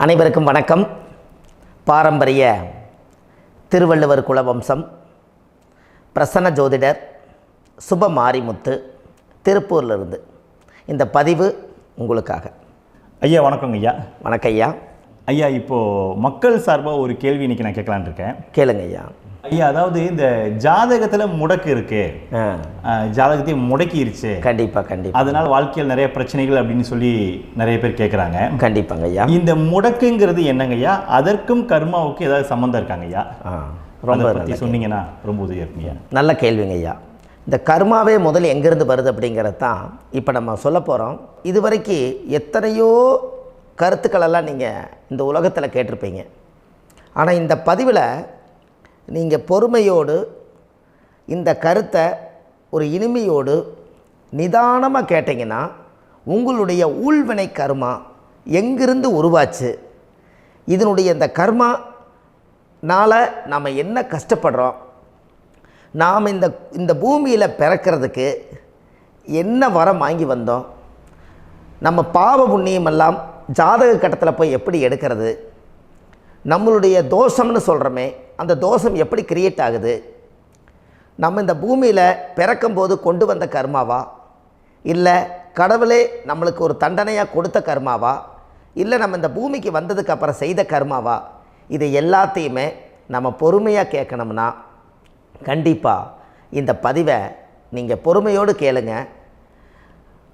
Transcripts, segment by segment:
அனைவருக்கும் வணக்கம். பாரம்பரிய திருவள்ளுவர் குலவம்சம் பிரசன்ன ஜோதிடர் சுப மாரிமுத்து திருப்பூரிலிருந்து இந்த பதிவு உங்களுக்காக. ஐயா வணக்கங்க ஐயா. வணக்கம் ஐயா. ஐயா இப்போது மக்கள் சார்பாக ஒரு கேள்வி இன்றைக்கி நான் கேட்கலான் இருக்கேன். கேளுங்க ஐயா. ஐயா அதாவது இந்த ஜாதகத்தில் முடக்கு இருக்கு, ஜாதகத்தையும் முடக்கிருச்சு, கண்டிப்பாக அதனால் வாழ்க்கையில் நிறைய பிரச்சனைகள் அப்படின்னு சொல்லி நிறைய பேர் கேட்குறாங்க. கண்டிப்பாங்க ஐயா. இந்த முடக்குங்கிறது என்னங்க ஐயா? அதற்கும் கர்மாவுக்கு ஏதாவது சம்மந்தம் இருக்காங்க ஐயா? ரொம்ப பற்றி சொன்னீங்கன்னா ரொம்ப உதவியாக இருக்குங்க. நல்ல கேள்விங்க ஐயா. இந்த கர்மாவே முதல்ல எங்கேருந்து வருது அப்படிங்கிறது தான் இப்போ நம்ம சொல்ல போகிறோம். இதுவரைக்கும் எத்தனையோ கருத்துக்களெல்லாம் நீங்கள் இந்த உலகத்தில் கேட்டிருப்பீங்க. ஆனால் இந்த பதிவில் நீங்கள் பொறுமையோடு இந்த கருத்தை ஒரு இனிமையோடு நிதானமாக கேட்டிங்கன்னா உங்களுடைய ஊழ்வினை கர்மா எங்கிருந்து உருவாச்சு, இதனுடைய இந்த கர்மானால் நாம் என்ன கஷ்டப்படுறோம், நாம் இந்த பூமியில் பிறக்கிறதுக்கு என்ன வரம் வாங்கி வந்தோம், நம்ம பாவ புண்ணியமெல்லாம் ஜாதக கட்டத்தில் போய் எப்படி எடுக்கிறது, நம்மளுடைய தோஷம்னு சொல்கிறோமே அந்த தோஷம் எப்படி கிரியேட் ஆகுது, நம்ம இந்த பூமியில் பிறக்கும்போது கொண்டு வந்த கர்மாவா, இல்லை கடவுளே நம்மளுக்கு ஒரு தண்டனையாக கொடுத்த கர்மாவா, இல்லை நம்ம இந்த பூமிக்கு வந்ததுக்கு அப்புறம் செய்த கர்மாவா, இது எல்லாத்தையுமே நம்ம பொறுமையாக கேட்கணும்னா கண்டிப்பாக இந்த பதிவை நீங்கள் பொறுமையோடு கேளுங்க.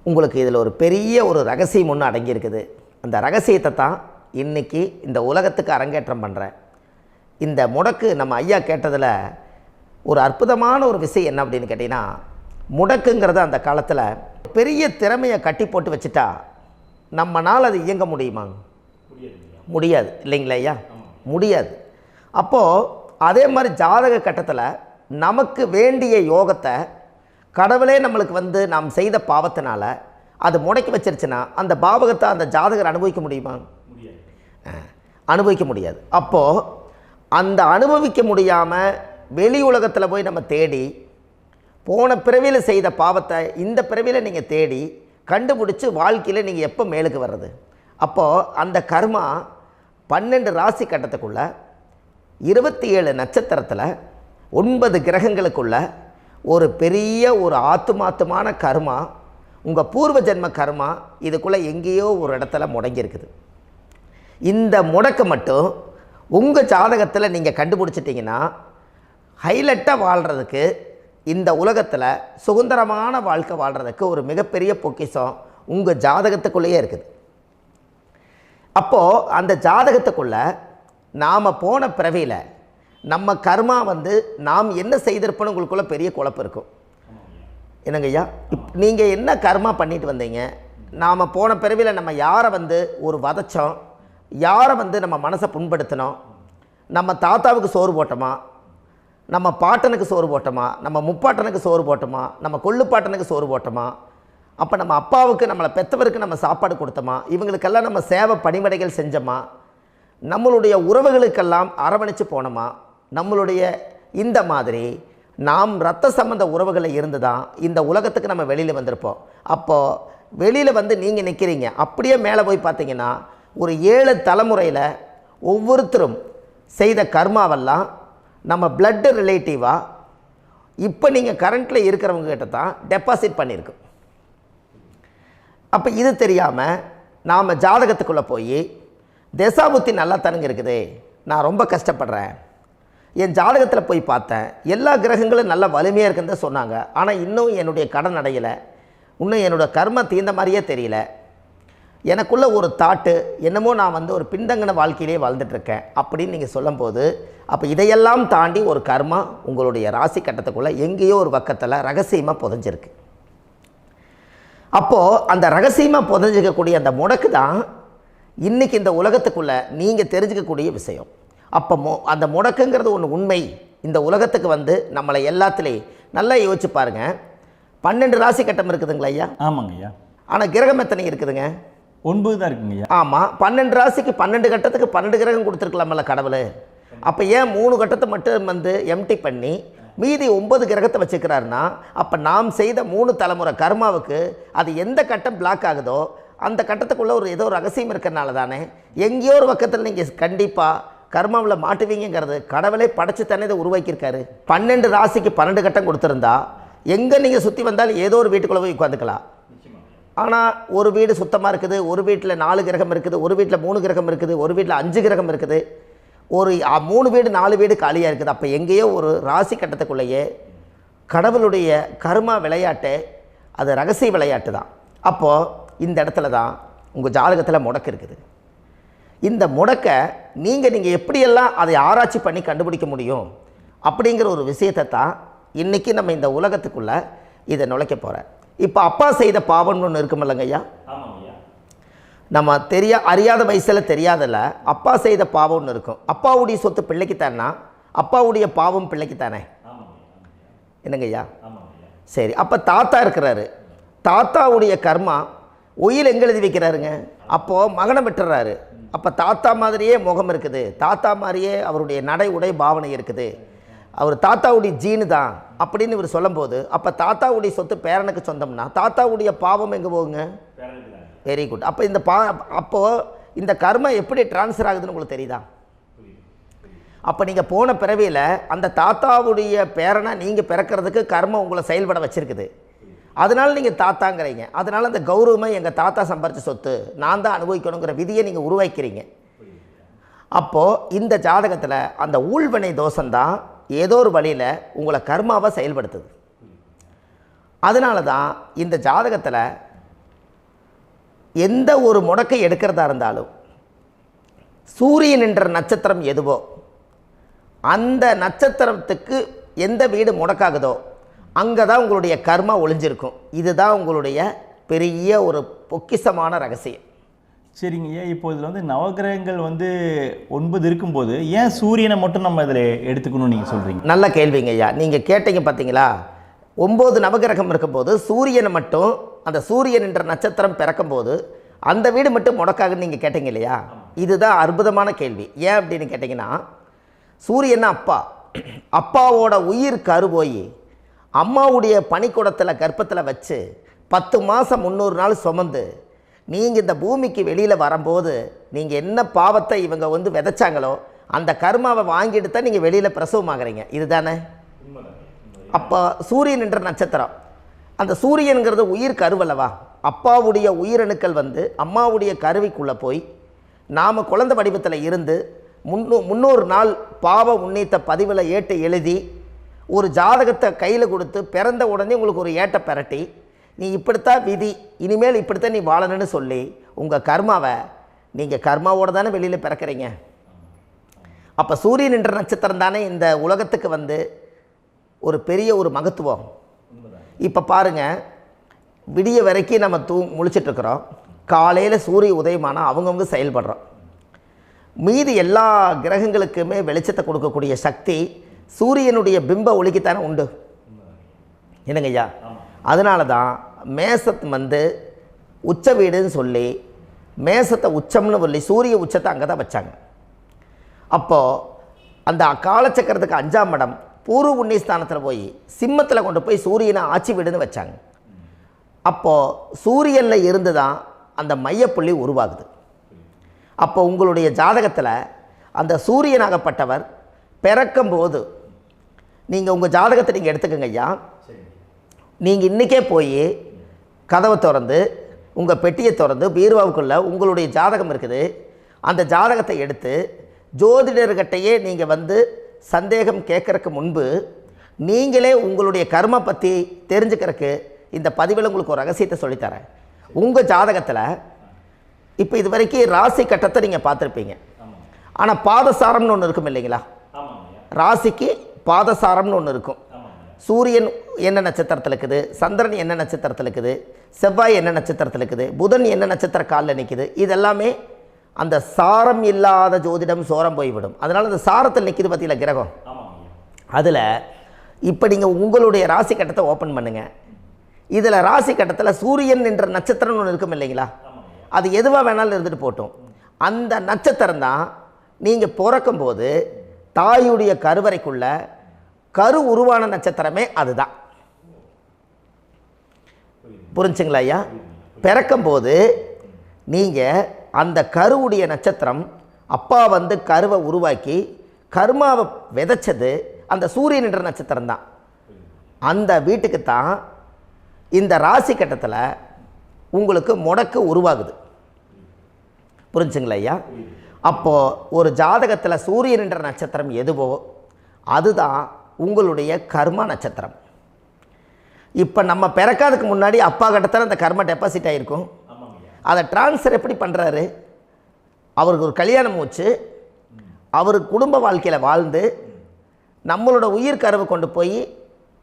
உங்களுக்கு இதில் ஒரு பெரிய ஒரு ரகசியம் ஒன்று அடங்கியிருக்குது. அந்த ரகசியத்தை தான் இன்றைக்கி இந்த உலகத்துக்கு அரங்கேற்றம் பண்ணுறேன். இந்த முடக்கு நம்ம ஐயா கேட்டதில் ஒரு அற்புதமான ஒரு விஷயம் என்ன அப்படின்னு கேட்டிங்கன்னா, முடக்குங்கிறது அந்த காலத்தில் பெரிய திறமையை கட்டி போட்டு வச்சுட்டா நம்மனால் அது இயங்க முடியுமா? முடியாது இல்லைங்களா ஐயா? முடியாது. அப்போது அதே மாதிரி ஜாதக கட்டத்தில் நமக்கு வேண்டிய யோகத்தை கடவுளே நம்மளுக்கு நாம் செய்த பாவத்தினால அது முடக்கி வச்சிருச்சுன்னா அந்த பாவகத்தை அந்த ஜாதகர் அனுபவிக்க முடியுமா? அனுபவிக்க முடியாது. அப்போது அந்த அனுபவிக்க முடியாமல் வெளி உலகத்தில் போய் நம்ம தேடி போன பிறவியில் செய்த பாவத்தை இந்த பிறவியில் நீங்கள் தேடி கண்டுபிடிச்சி வாழ்க்கையில் நீங்கள் எப்போ மேலுக்கு வர்றது? அப்போது அந்த கர்மா 12 ராசி கட்டத்துக்குள்ள 27 நட்சத்திரத்தில் 9 கிரகங்களுக்குள்ள ஒரு பெரிய ஒரு ஆத்துமாத்துமான கர்மா, உங்கள் பூர்வ ஜென்ம கர்மா இதுக்குள்ளே எங்கேயோ ஒரு இடத்துல முடங்கியிருக்குது. இந்த முடக்க மட்டும் உங்கள் ஜாதகத்தில் நீங்கள் கண்டுபிடிச்சிட்டிங்கன்னா ஹைலைட்டாக வாழ்கிறதுக்கு, இந்த உலகத்தில் சுதந்திரமான வாழ்க்கை வாழ்கிறதுக்கு ஒரு மிகப்பெரிய பொக்கிஷம் உங்கள் ஜாதகத்துக்குள்ளேயே இருக்குது. அப்போது அந்த ஜாதகத்துக்குள்ளே நாம் போன பிறவியில் நம்ம கர்மா நாம் என்ன செய்திருப்போன்னு உங்களுக்குள்ளே பெரிய குழப்பம் இருக்கும். என்னங்க ஐயா, நீங்கள் என்ன கர்மா பண்ணிட்டு வந்தீங்க, நாம் போன பிறவியில் நம்ம யாரை ஒரு வதச்சோம், யாரை நம்ம மனசை புண்படுத்தினோம், நம்ம தாத்தாவுக்கு சோறு போட்டோமா, நம்ம பாட்டனுக்கு சோறு போட்டோமா, நம்ம முப்பாட்டனுக்கு சோறு போட்டோமா, நம்ம கொள்ளுப்பாட்டனுக்கு சோறு போட்டோமா, அப்போ நம்ம அப்பாவுக்கு நம்மளை பெற்றவருக்கு நம்ம சாப்பாடு கொடுத்தோமா, இவங்களுக்கெல்லாம் நம்ம சேவை பணிமடைகள் செஞ்சோமா, நம்மளுடைய உறவுகளுக்கெல்லாம் அரவணைச்சு போனோமா, நம்மளுடைய இந்த மாதிரி நாம் இரத்த சம்பந்த உறவுகளை இருந்து தான் இந்த உலகத்துக்கு நம்ம வெளியில் வந்திருப்போம். அப்போது வெளியில் நீங்கள் நிற்கிறீங்க, அப்படியே மேலே போய் பார்த்தீங்கன்னா ஒரு 7 தலைமுறையில் ஒவ்வொருத்தரும் செய்த கர்மாவெல்லாம் நம்ம பிளட்டு ரிலேட்டிவாக இப்போ நீங்கள் கரண்ட்டில் இருக்கிறவங்க கிட்ட தான் டெபாசிட் பண்ணியிருக்கோம். அப்போ இது தெரியாமல் நாம் ஜாதகத்துக்குள்ளே போய் தசாபுத்தி நல்லா தனுங்க இருக்குது, நான் ரொம்ப கஷ்டப்படுறேன், என் ஜாதகத்தில் போய் பார்த்தேன் எல்லா கிரகங்களும் நல்ல வலிமையாக இருக்குன்னு தான் சொன்னாங்க, ஆனால் இன்னும் என்னுடைய கடன் அடையலை, இன்னும் என்னோடய கர்ம தீர்ந்த மாதிரியே தெரியல, எனக்குள்ளே ஒரு தாட்டு என்னமோ நான் ஒரு பின்தங்கின வாழ்க்கையிலே வாழ்ந்துட்டுருக்கேன் அப்படின்னு நீங்கள் சொல்லும்போது, அப்போ இதையெல்லாம் தாண்டி ஒரு கர்மா உங்களுடைய ராசி கட்டத்துக்குள்ளே எங்கேயோ ஒரு பக்கத்தில் ரகசியமாக புதைஞ்சிருக்கு. அப்போது அந்த ரகசியமாக புதைஞ்சிக்கக்கூடிய அந்த முடக்கு தான் இன்றைக்கி இந்த உலகத்துக்குள்ளே நீங்கள் தெரிஞ்சுக்கக்கூடிய விஷயம். அப்போ அந்த முடக்குங்கிறது ஒன்று உண்மை. இந்த உலகத்துக்கு நம்மளை எல்லாத்துலேயும் நல்லா யோசிச்சு பாருங்கள். 12 ராசி கட்டம் இருக்குதுங்களா ஐயா? ஆமாங்க ஐயா. ஆனால் கிரகம் எத்தனை இருக்குதுங்க? 9 தான் இருக்குங்க ஐயா. ஆமாம், 12 ராசிக்கு 12 கட்டத்துக்கு 12 கிரகம் கொடுத்துருக்கலாமல்ல கடவுள். அப்போ ஏன் 3 கட்டத்தை மட்டும் எம்டி பண்ணி மீதி 9 கிரகத்தை வச்சுக்கிறாருன்னா, அப்போ நாம் செய்த 3 தலைமுறை கர்மாவுக்கு அது எந்த கட்டம் பிளாக் ஆகுதோ அந்த கட்டத்துக்குள்ளே ஏதோ ஒரு ரகசியம் இருக்கிறனால தானே எங்கேயோ ஒரு பக்கத்தில் நீங்கள் கண்டிப்பாக கர்மாவில் மாட்டுவீங்கிறது கடவுளே படைச்சு தானே இதை உருவாக்கியிருக்காரு. 12 ராசிக்கு 12 கட்டம் கொடுத்துருந்தா எங்கே நீங்கள் சுற்றி வந்தாலும் ஏதோ ஒரு வீட்டுக்குள்ளே போய் உட்காந்துக்கலாம். ஆனால் ஒரு வீடு சுத்தமாக இருக்குது, ஒரு வீட்டில் 4 கிரகம் இருக்குது, ஒரு வீட்டில் 3 கிரகம் இருக்குது, ஒரு வீட்டில் 5 கிரகம் இருக்குது, ஒரு 3 வீடு 4 வீடு காலியாக இருக்குது. அப்போ எங்கேயோ ஒரு ராசி கட்டத்துக்குள்ளேயே கடவுளுடைய கர்மா விளையாட்டு, அது ரகசிய விளையாட்டு தான். அப்போது இந்த இடத்துல தான் உங்கள் ஜாதகத்தில் முடக்கு இருக்குது. இந்த முடக்கை நீங்கள் எப்படியெல்லாம் அதை ஆராய்ச்சி பண்ணி கண்டுபிடிக்க முடியும் அப்படிங்கிற ஒரு விஷயத்தை தான் இன்றைக்கி நம்ம இந்த உலகத்துக்குள்ளே இதை நுழைக்க போகிறேன். இப்போ அப்பா செய்த பாவம்னு ஒன்று இருக்குமில்லங்க ஐயா, நம்ம அறியாத வயசில் தெரியாதில்ல, அப்பா செய்த பாவம்னு இருக்கும். அப்பாவுடைய சொத்து பிள்ளைக்குத்தானா, அப்பாவுடைய பாவம் பிள்ளைக்குத்தானே, என்னங்க ஐயா? சரி, அப்போ தாத்தா இருக்கிறாரு, தாத்தாவுடைய கர்மா உயிர் எங்கே எழுதி வைக்கிறாருங்க? அப்போது மகனை விட்டுறாரு. அப்போ தாத்தா மாதிரியே முகம் இருக்குது, தாத்தா மாதிரியே அவருடைய நடை உடை பாவனை இருக்குது, அவர் தாத்தாவுடைய ஜீனு தான் அப்படின்னு இவர் சொல்லும்போது, அப்போ தாத்தாவுடைய சொத்து பேரனுக்கு சொந்தம்னா தாத்தாவுடைய பாவம் எங்கே போகுங்க? Very good. அப்போ அப்போது இந்த கர்மா எப்படி டிரான்ஸ்ஃபர் ஆகுதுன்னு உங்களுக்கு தெரியுதா? அப்போ நீங்கள் போன பிறவியில் அந்த தாத்தாவுடைய பேரனை நீங்கள் பிறக்கிறதுக்கு கர்மம் உங்களை செயல்பட வச்சுருக்குது. அதனால் நீங்கள் தாத்தாங்கிறீங்க. அதனால் அந்த கௌரவமாக எங்கள் தாத்தா சம்பாரித்த சொத்து நான் தான் அனுபவிக்கணுங்கிற விதியை நீங்கள் உருவாக்கிறீங்க. அப்போது இந்த ஜாதகத்தில் அந்த ஊழ்வினை தோஷந்தான் ஏதோ ஒரு வழியில் உங்களை கர்மாவை செயல்படுத்துது. அதனால தான் இந்த ஜாதகத்தில் எந்த ஒரு முடக்கை எடுக்கிறதா இருந்தாலும் சூரியன் என்ற நட்சத்திரம் எதுவோ அந்த நட்சத்திரத்துக்கு எந்த வீடு முடக்காகுதோ அங்கே தான் உங்களுடைய கர்மா ஒளிஞ்சிருக்கும். இதுதான் உங்களுடைய பெரிய ஒரு பொக்கிஷமான ரகசியம். சரிங்க ஐயா, இப்போ இதில் நவகிரகங்கள் 9 இருக்கும்போது ஏன் சூரியனை மட்டும் நம்ம இதில் எடுத்துக்கணும்னு நீங்கள் சொல்கிறீங்க? நல்ல கேள்விங்க ஐயா. நீங்கள் கேட்டீங்க பார்த்தீங்களா, 9 நவகிரகம் இருக்கும்போது சூரியனை மட்டும், அந்த சூரியன் என்ற நட்சத்திரம் பிறக்கும்போது அந்த வீடு மட்டும் முடக்காகுன்னு நீங்கள் கேட்டீங்க இல்லையா? இதுதான் அற்புதமான கேள்வி. ஏன் அப்படின்னு கேட்டிங்கன்னா, சூரியன் அப்பாவோட உயிர் கரு போய் அம்மாவுடைய பனிக்கூடத்தில் கர்ப்பத்தில் வச்சு 10 மாதம் 300 நாள் சுமந்து நீங்கள் இந்த பூமிக்கு வெளியில் வரும்போது நீங்கள் என்ன பாவத்தை இவங்க விதைச்சாங்களோ அந்த கர்மாவை வாங்கிட்டு தான் நீங்கள் வெளியில் பிரசவமாகறீங்க. இதுதானே? அப்போ சூரியன் என்ற நட்சத்திரம், அந்த சூரியனுங்கிறது உயிர் கருவல்லவா, அப்பாவுடைய உயிரணுக்கள் அம்மாவுடைய கருவிக்குள்ளே போய் நாம் குழந்தை வடிவத்தில் இருந்து 300 நாள் பாவ உன்னித்த பதிவில் ஏட்டு எழுதி ஒரு ஜாதகத்தை கையில் கொடுத்து பிறந்த உடனே உங்களுக்கு ஒரு ஏட்டை பெரட்டி நீ இப்படித்தான் விதி, இனிமேல் இப்படித்தான் நீ வாழணும்னு சொல்லி உங்கள் கர்மாவை நீங்கள் கர்மாவோடு தானே வெளியில் பிறக்கிறீங்க. அப்போ சூரியன் என்ற நட்சத்திரம் தானே இந்த உலகத்துக்கு ஒரு பெரிய ஒரு மகத்துவம். இப்போ பாருங்கள், விடிய வரைக்கும் நம்ம முழிச்சிட்ருக்குறோம், காலையில் சூரிய உதயமானால் அவங்கவுங்க செயல்படுறோம். மீதி எல்லா கிரகங்களுக்குமே வெளிச்சத்தை கொடுக்கக்கூடிய சக்தி சூரியனுடைய பிம்ப ஒளிக்குத்தானே உண்டு, என்னங்க ஐயா? அதனால தான் மேசத்து உச்ச வீடுன்னு சொல்லி மேசத்தை உச்சம்னு சொல்லி சூரிய உச்சத்தை அங்கே தான் வச்சாங்க. அப்போது அந்த காலச்சக்கரத்துக்கு 5ஆம் இடம் பூர்வ புண்ணியஸ்தானத்தில் போய் சிம்மத்தில் கொண்டு போய் சூரியனை ஆட்சி வீடுன்னு வச்சாங்க. அப்போது சூரியனில் இருந்து தான் அந்த மையப்புள்ளி உருவாகுது. அப்போ உங்களுடைய ஜாதகத்தில் அந்த சூரியனாகப்பட்டவர் பிறக்கும்போது நீங்கள் உங்கள் ஜாதகத்தை நீங்கள் எடுத்துக்கங்க ஐயா. நீங்கள் இன்றைக்கே போய் கதவை திறந்து உங்கள் பெட்டியை திறந்து பீர்வாவுக்குள்ளே உங்களுடைய ஜாதகம் இருக்குது, அந்த ஜாதகத்தை எடுத்து ஜோதிடர்கிட்டையே நீங்கள் சந்தேகம் கேட்குறக்கு முன்பு நீங்களே உங்களுடைய கர்ம பற்றி தெரிஞ்சுக்கிறதுக்கு இந்த பதிவில் உங்களுக்கு ஒரு ரகசியத்தை சொல்லித்தரேன். உங்கள் ஜாதகத்தில் இப்போ இது வரைக்கும் ராசி கட்டத்தை நீங்கள் பார்த்துருப்பீங்க, ஆனால் பாதசாரம்னு ஒன்று இருக்கும் இல்லைங்களா? ராசிக்கு பாதசாரம்னு ஒன்று இருக்கும். சூரியன் என்ன நட்சத்திரத்தில் இருக்குது, சந்திரன் என்ன நட்சத்திரத்தில் இருக்குது, செவ்வாய் என்ன நட்சத்திரத்தில் இருக்குது, புதன் என்ன நட்சத்திர காலில் நிற்குது, இதெல்லாமே அந்த சாரம் இல்லாத ஜோதிடம் சோரம் போய்விடும். அதனால் அந்த சாரத்தில் நிற்கிது பார்த்தீங்களா கிரகம், அதில் இப்போ நீங்கள் உங்களுடைய ராசி கட்டத்தை ஓப்பன் பண்ணுங்கள். இதில் ராசி கட்டத்தில் சூரியன் என்ற நட்சத்திரம்னு ஒன்று இருக்கும் இல்லைங்களா? அது எதுவாக வேணாலும் இருந்துட்டு போட்டோம். அந்த நட்சத்திரம் தான் நீங்கள் பிறக்கும்போது தாயுடைய கருவறைக்குள்ள கரு உருவான நட்சத்திரமே அதுதான். புரிஞ்சுங்களா ஐயா? பிறக்கும்போது நீங்கள் அந்த கருவுடைய நட்சத்திரம் அப்பா வந்து கருவை உருவாக்கி கர்மாவை விதைச்சது அந்த சூரியன் என்ற நட்சத்திரம் தான். அந்த வீட்டுக்கு தான் இந்த ராசி கட்டத்தில் உங்களுக்கு முடக்கு உருவாகுது. புரிஞ்சுங்களா ஐயா? அப்போது ஒரு ஜாதகத்தில் சூரியன் என்ற நட்சத்திரம் எதுவோ அதுதான் உங்களுடைய கர்மா நட்சத்திரம். இப்போ நம்ம பிறக்காதுக்கு முன்னாடி அப்பா கட்டத்தில் அந்த கர்மா டெபாசிட் ஆகிருக்கும். அதை ட்ரான்ஸ்ஃபர் எப்படி பண்ணுறாரு? அவருக்கு ஒரு கல்யாணம் வச்சு அவர் குடும்ப வாழ்க்கையில் வாழ்ந்து நம்மளோட உயிர் கருவை கொண்டு போய்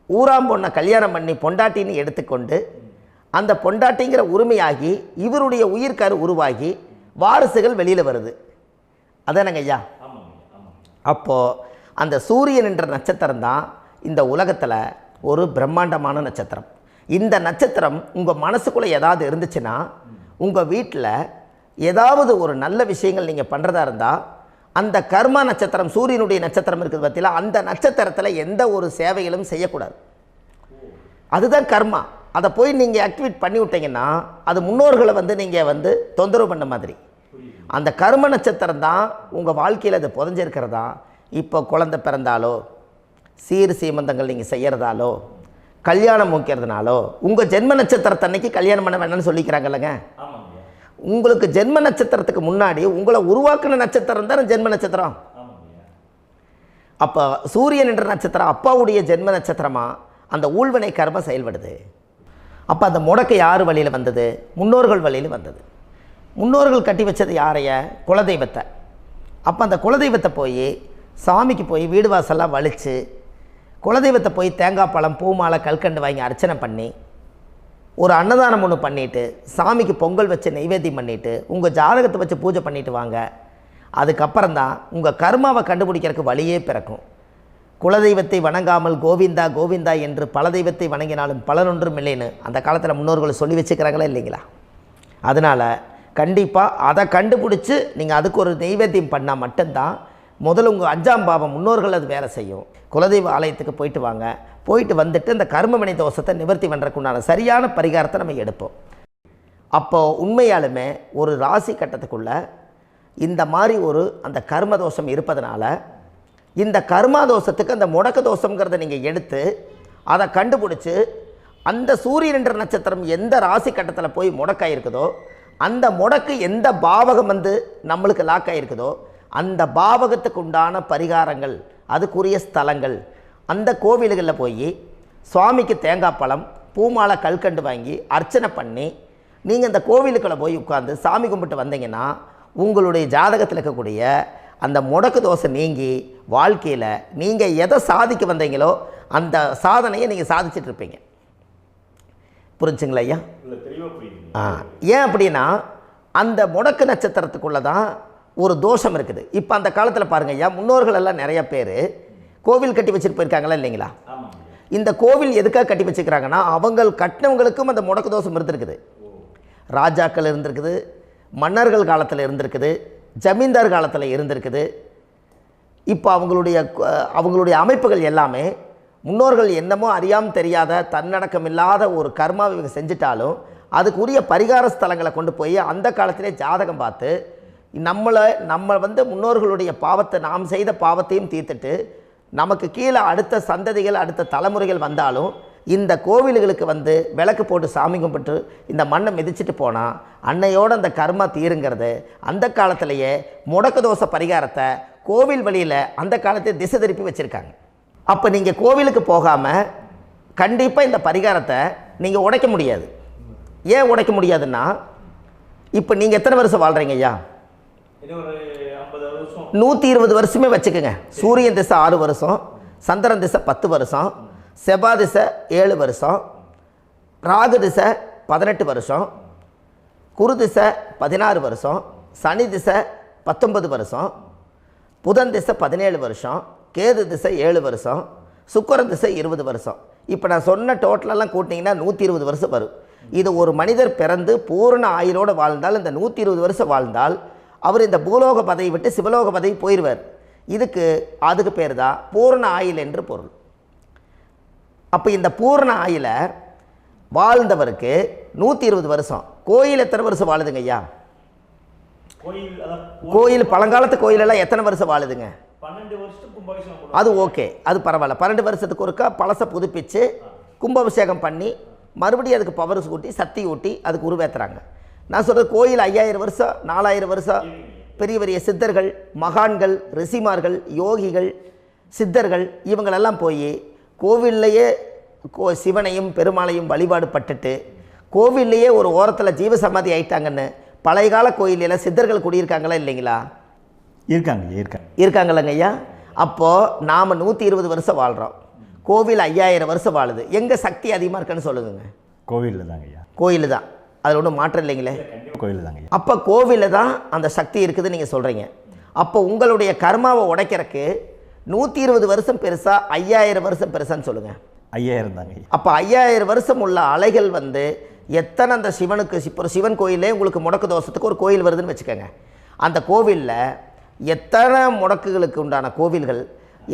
ஊராம் பொண்ணை கல்யாணம் பண்ணி பொண்டாட்டின்னு எடுத்துக்கொண்டு அந்த பொண்டாட்டிங்கிற உரிமையாகி இவருடைய உயிர் கரு உருவாகி வாரிசுகள் வெளியில் வருது. அதானங்க ஐயா? அப்போது அந்த சூரியன் என்ற நட்சத்திரம் தான் இந்த உலகத்தில் ஒரு பிரம்மாண்டமான நட்சத்திரம். இந்த நட்சத்திரம் உங்கள் மனசுக்குள்ளே ஏதாவது இருந்துச்சுன்னா உங்கள் வீட்டில் ஏதாவது ஒரு நல்ல விஷயங்கள் நீங்கள் பண்ணுறதா இருந்தால் அந்த கர்மா நட்சத்திரம் சூரியனுடைய நட்சத்திரம் இருக்குது பார்த்தீங்களா, அந்த நட்சத்திரத்தில் எந்த ஒரு சேவைகளும் செய்யக்கூடாது. அதுதான் கர்மா. அதை போய் நீங்கள் ஆக்டிவேட் பண்ணி விட்டீங்கன்னா அது முன்னோர்களை வந்து நீங்கள் வந்து தொந்தரவு பண்ண மாதிரி. அந்த கர்ம நட்சத்திரம் தான் உங்கள் வாழ்க்கையில் அது புதஞ்சிருக்கிறதா. இப்போ குழந்தை பிறந்தாலோ சீர் சீமந்தங்கள் நீங்கள் செய்கிறதாலோ கல்யாணம் முக்கிறதுனாலோ உங்கள் ஜென்ம நட்சத்திரத்தன்னைக்கு கல்யாணம் பண்ண வேண்டாம்னு சொல்லிக்கிறாங்கல்லங்க. உங்களுக்கு ஜென்ம நட்சத்திரத்துக்கு முன்னாடி உங்களை உருவாக்குன நட்சத்திரம் தான் ஜென்ம நட்சத்திரம். அப்போ சூரியன் என்ற நட்சத்திரம் அப்பாவுடைய ஜென்ம நட்சத்திரமாக அந்த ஊழ்வினை கர்மம் செயல்படுது. அப்போ அந்த முடக்கு யார் வழியில் வந்தது? முன்னோர்கள் வழியில் வந்தது. முன்னோர்கள் கட்டி வச்சது யாரைய? குலதெய்வத்தை. அப்போ அந்த குலதெய்வத்தை போய் சாமிக்கு போய் வீடு வாசல்லாம் வலித்து குலதெய்வத்தை போய் தேங்காய் பழம் பூ மாலை கல்கண்டு வாங்கி அர்ச்சனை பண்ணி ஒரு அன்னதானம் ஒன்று பண்ணிவிட்டு சாமிக்கு பொங்கல் வச்சு நைவேத்தியம் பண்ணிவிட்டு உங்கள் ஜாதகத்தை வச்சு பூஜை பண்ணிவிட்டு வாங்க. அதுக்கப்புறம் தான் உங்கள் கர்மாவை கண்டுபிடிக்கிறதுக்கு வழியே பிறக்கும். குலதெய்வத்தை வணங்காமல் கோவிந்தா கோவிந்தா என்று பல தெய்வத்தை வணங்கினாலும் பலனொன்றும் இல்லைன்னு அந்த காலத்தில் முன்னோர்கள் சொல்லி வச்சுக்கிறாங்களா இல்லைங்களா? அதனால் கண்டிப்பாக அதை கண்டுபிடிச்சி நீங்கள் அதுக்கு ஒரு நைவேத்தியம் பண்ணால் மட்டும்தான் முதல்ல உங்கள் 5ஆம் பாவம் முன்னோர்கள் அது வேலை செய்யும். குலதெய்வ ஆலயத்துக்கு போயிட்டு வாங்க. போயிட்டு வந்துட்டு இந்த கர்மவினை தோஷத்தை நிவர்த்தி பண்ணுறதுக்குண்டான சரியான பரிகாரத்தை நம்ம எடுப்போம். அப்போது உண்மையாலுமே ஒரு ராசி கட்டத்துக்குள்ளே இந்த மாதிரி ஒரு அந்த கர்ம தோஷம் இருப்பதனால இந்த கர்மா தோஷத்துக்கு அந்த முடக்க தோஷங்கிறத நீங்கள் எடுத்து அதை கண்டுபிடிச்சி அந்த சூரியன் என்ற நட்சத்திரம் எந்த ராசி கட்டத்தில் போய் முடக்காயிருக்குதோ அந்த முடக்கு எந்த பாவகம் வந்து நம்மளுக்கு லாக் ஆகிருக்குதோ அந்த பாவகத்துக்கு உண்டான பரிகாரங்கள் அதுக்குரிய ஸ்தலங்கள் அந்த கோவில்களில் போய் சுவாமிக்கு தேங்காய் பழம் பூமாலை கல்கண்டு வாங்கி அர்ச்சனை பண்ணி நீங்கள் இந்த கோவிலுக்குள்ளே போய் உட்காந்து சாமி கும்பிட்டு வந்தீங்கன்னா உங்களுடைய ஜாதகத்தில் இருக்கக்கூடிய அந்த முடக்கு தோசை நீங்கி வாழ்க்கையில் நீங்கள் எதை சாதிக்க வந்தீங்களோ அந்த சாதனையை நீங்கள் சாதிச்சிட்ருப்பீங்க. புரிஞ்சுங்களா ஐயா? ஏன் அப்படின்னா அந்த முடக்கு நட்சத்திரத்துக்குள்ளே தான் ஒரு தோஷம் இருக்குது. இப்போ அந்த காலத்தில் பாருங்கள் ஐயா, முன்னோர்கள் எல்லாம் நிறைய பேர் கோவில் கட்டி வச்சுட்டு போயிருக்காங்களா இல்லைங்களா? இந்த கோவில் எதுக்காக கட்டி வச்சுக்கிறாங்கன்னா அவங்க கட்டினவங்களுக்கும் அந்த முடக்கு தோஷம் இருந்திருக்குது. ராஜாக்கள் இருந்திருக்குது, மன்னர்கள் காலத்தில் இருந்திருக்குது, ஜமீன்தார் காலத்தில் இருந்திருக்குது. இப்போ அவங்களுடைய அமைப்புகள் எல்லாமே முன்னோர்கள் என்னமோ அறியாமல் தெரியாத தன்னடக்கம் இல்லாத ஒரு கர்மாவை இவங்க செஞ்சிட்டாலும் அதுக்குரிய பரிகார ஸ்தலங்களை கொண்டு போய் அந்த காலத்திலே ஜாதகம் பார்த்து நம்ம வந்து முன்னோர்களுடைய பாவத்தை நாம் செய்த பாவத்தையும் தீர்த்துட்டு நமக்கு கீழே அடுத்த சந்ததிகள் அடுத்த தலைமுறைகள் வந்தாலும் இந்த கோவில்களுக்கு வந்து விளக்கு போட்டு சாமி கும்பிட்டு இந்த மண்ணை மிதிச்சிட்டு போனால் அன்னையோடு அந்த கர்மா தீருங்கிறது அந்த காலத்திலேயே முடக்க தோஷ பரிகாரத்தை கோவில் வழியில் அந்த காலத்தை திசை திருப்பி வச்சுருக்காங்க. அப்போ நீங்கள் கோவிலுக்கு போகாமல் கண்டிப்பாக இந்த பரிகாரத்தை நீங்கள் உடைக்க முடியாது. ஏன் உடைக்க முடியாதுன்னா இப்போ நீங்கள் எத்தனை வருஷம் வாழ்கிறீங்க ஐயா? 120 வருஷமே வச்சுக்கோங்க. சூரியன் திசை 6 வருஷம், சந்திரன் திசை 10 வருஷம், செவ்வாய் திசை 7 வருஷம், ராகு திசை 18 வருஷம், குரு திசை 16 வருஷம், சனி திசை 19 வருஷம், புதன் திசை 17 வருஷம், கேது திசை 7 வருஷம், சுக்கிரன் திசை 20 வருஷம். இப்போ நான் சொன்ன டோட்டலெல்லாம் கூட்டிங்கன்னா 120 வருஷம் வரும். இது ஒரு மனிதர் பிறந்து பூரண ஆயுளோடு வாழ்ந்தால் இந்த 120 வருஷம் வாழ்ந்தால் அவர் இந்த பூலோக பதவி விட்டு சிவலோக பதவி போயிடுவார். அதுக்கு பேர் தான் பூரண ஆயுள் என்று பொருள். அப்போ இந்த பூரண ஆயுளை வாழ்ந்தவருக்கு 120 வருஷம். கோயில் எத்தனை வருஷம் வாழுதுங்க ஐயா? கோயில் பழங்காலத்து கோயிலெல்லாம் எத்தனை வருஷம் வாழுதுங்க? 12 வருஷத்துக்கு கும்பாபிஷேகம். அது ஓகே, அது பரவாயில்ல. 12 வருஷத்துக்கு ஒருக்கா பழசை புதுப்பிச்சு கும்பாபிஷேகம் பண்ணி மறுபடியும் அதுக்கு பவர் ஊட்டி சக்தி ஊட்டி அதுக்கு உருவேற்றுறாங்க. நான் சொல்கிறது கோயில் 5000 வருஷம் 4000 வருஷம் பெரிய பெரிய சித்தர்கள், மகான்கள், ரிஷிமார்கள், யோகிகள், சித்தர்கள் இவங்களெல்லாம் போய் கோவில்லையே சிவனையும் பெருமாளையும் வழிபாடு பட்டுட்டு கோவில்லையே ஒரு ஓரத்தில் ஜீவசமாதி ஆயிட்டாங்கன்னு பழைய கால கோயிலில் சித்தர்கள் குடியிருக்காங்களா இல்லைங்களா? இருக்காங்கல்லங்க ஐயா. அப்போது நாம் 120 வருஷம் வாழ்கிறோம், கோவில் 5000 வருஷம் வாழுது. எங்கே சக்தி அதிகமாக இருக்குன்னு சொல்லுங்க? கோவிலில் தாங்க ஐயா. கோயில் தான், அதில் ஒன்றும் மாற்றம் இல்லைங்களே. கோயில் தாங்க. அப்போ கோவிலில் தான் அந்த சக்தி இருக்குதுன்னு நீங்கள் சொல்கிறீங்க. அப்போ உங்களுடைய கர்மாவை உடைக்கிறதுக்கு 120 வருஷம் பெருசா 5000 வருஷம் பெருசான்னு சொல்லுங்கள்? 5000 தாங்க. அப்போ 5000 வருஷம் உள்ள அலைகள் வந்து எத்தனை அந்த சிவனுக்கு இப்போ சிவன் கோயிலே உங்களுக்கு முடக்கு தோஷத்துக்கு ஒரு கோயில் வருதுன்னு வச்சுக்கோங்க. அந்த கோவிலில் எத்தனை முடக்குகளுக்கு உண்டான கோவில்கள்,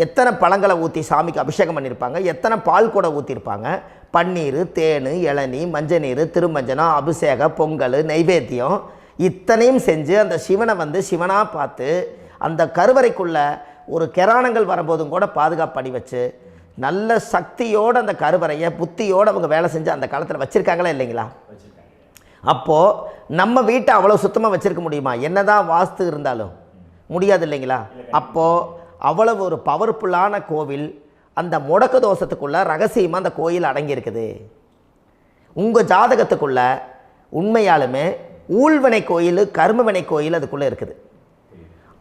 எத்தனை பழங்களை ஊற்றி சாமிக்கு அபிஷேகம் பண்ணியிருப்பாங்க, எத்தனை பால் கூட ஊற்றிருப்பாங்க, பன்னீர், தேன், இளநீ, மஞ்சள் நீர், திருமஞ்சனம், அபிஷேகம், பொங்கல், நைவேத்தியம் இத்தனையும் செஞ்சு அந்த சிவனை வந்து சிவனாக பார்த்து அந்த கருவறைக்குள்ள ஒரு கிராணங்கள் வரும்போதும் கூட பாதுகாப்பு பண்ணி வச்சு நல்ல சக்தியோடு அந்த கருவறையை புத்தியோடு அவங்க வேலை செஞ்சு அந்த காலத்தில் வச்சுருக்காங்களா இல்லைங்களா? அப்போது நம்ம வீட்டை அவ்வளோ சுத்தமாக வச்சுருக்க முடியுமா? என்னதான் வாஸ்து இருந்தாலும் முடியாது இல்லைங்களா? அப்போது அவ்வளவு ஒரு பவர்ஃபுல்லான கோவில் அந்த முடக்கு தோஷத்துக்குள்ளே ரகசியமாக அந்த கோயில் அடங்கியிருக்குது. உங்கள் ஜாதகத்துக்குள்ளே உண்மையாலுமே ஊழ்வினை கோயில், கர்மவினை கோயில் அதுக்குள்ளே இருக்குது.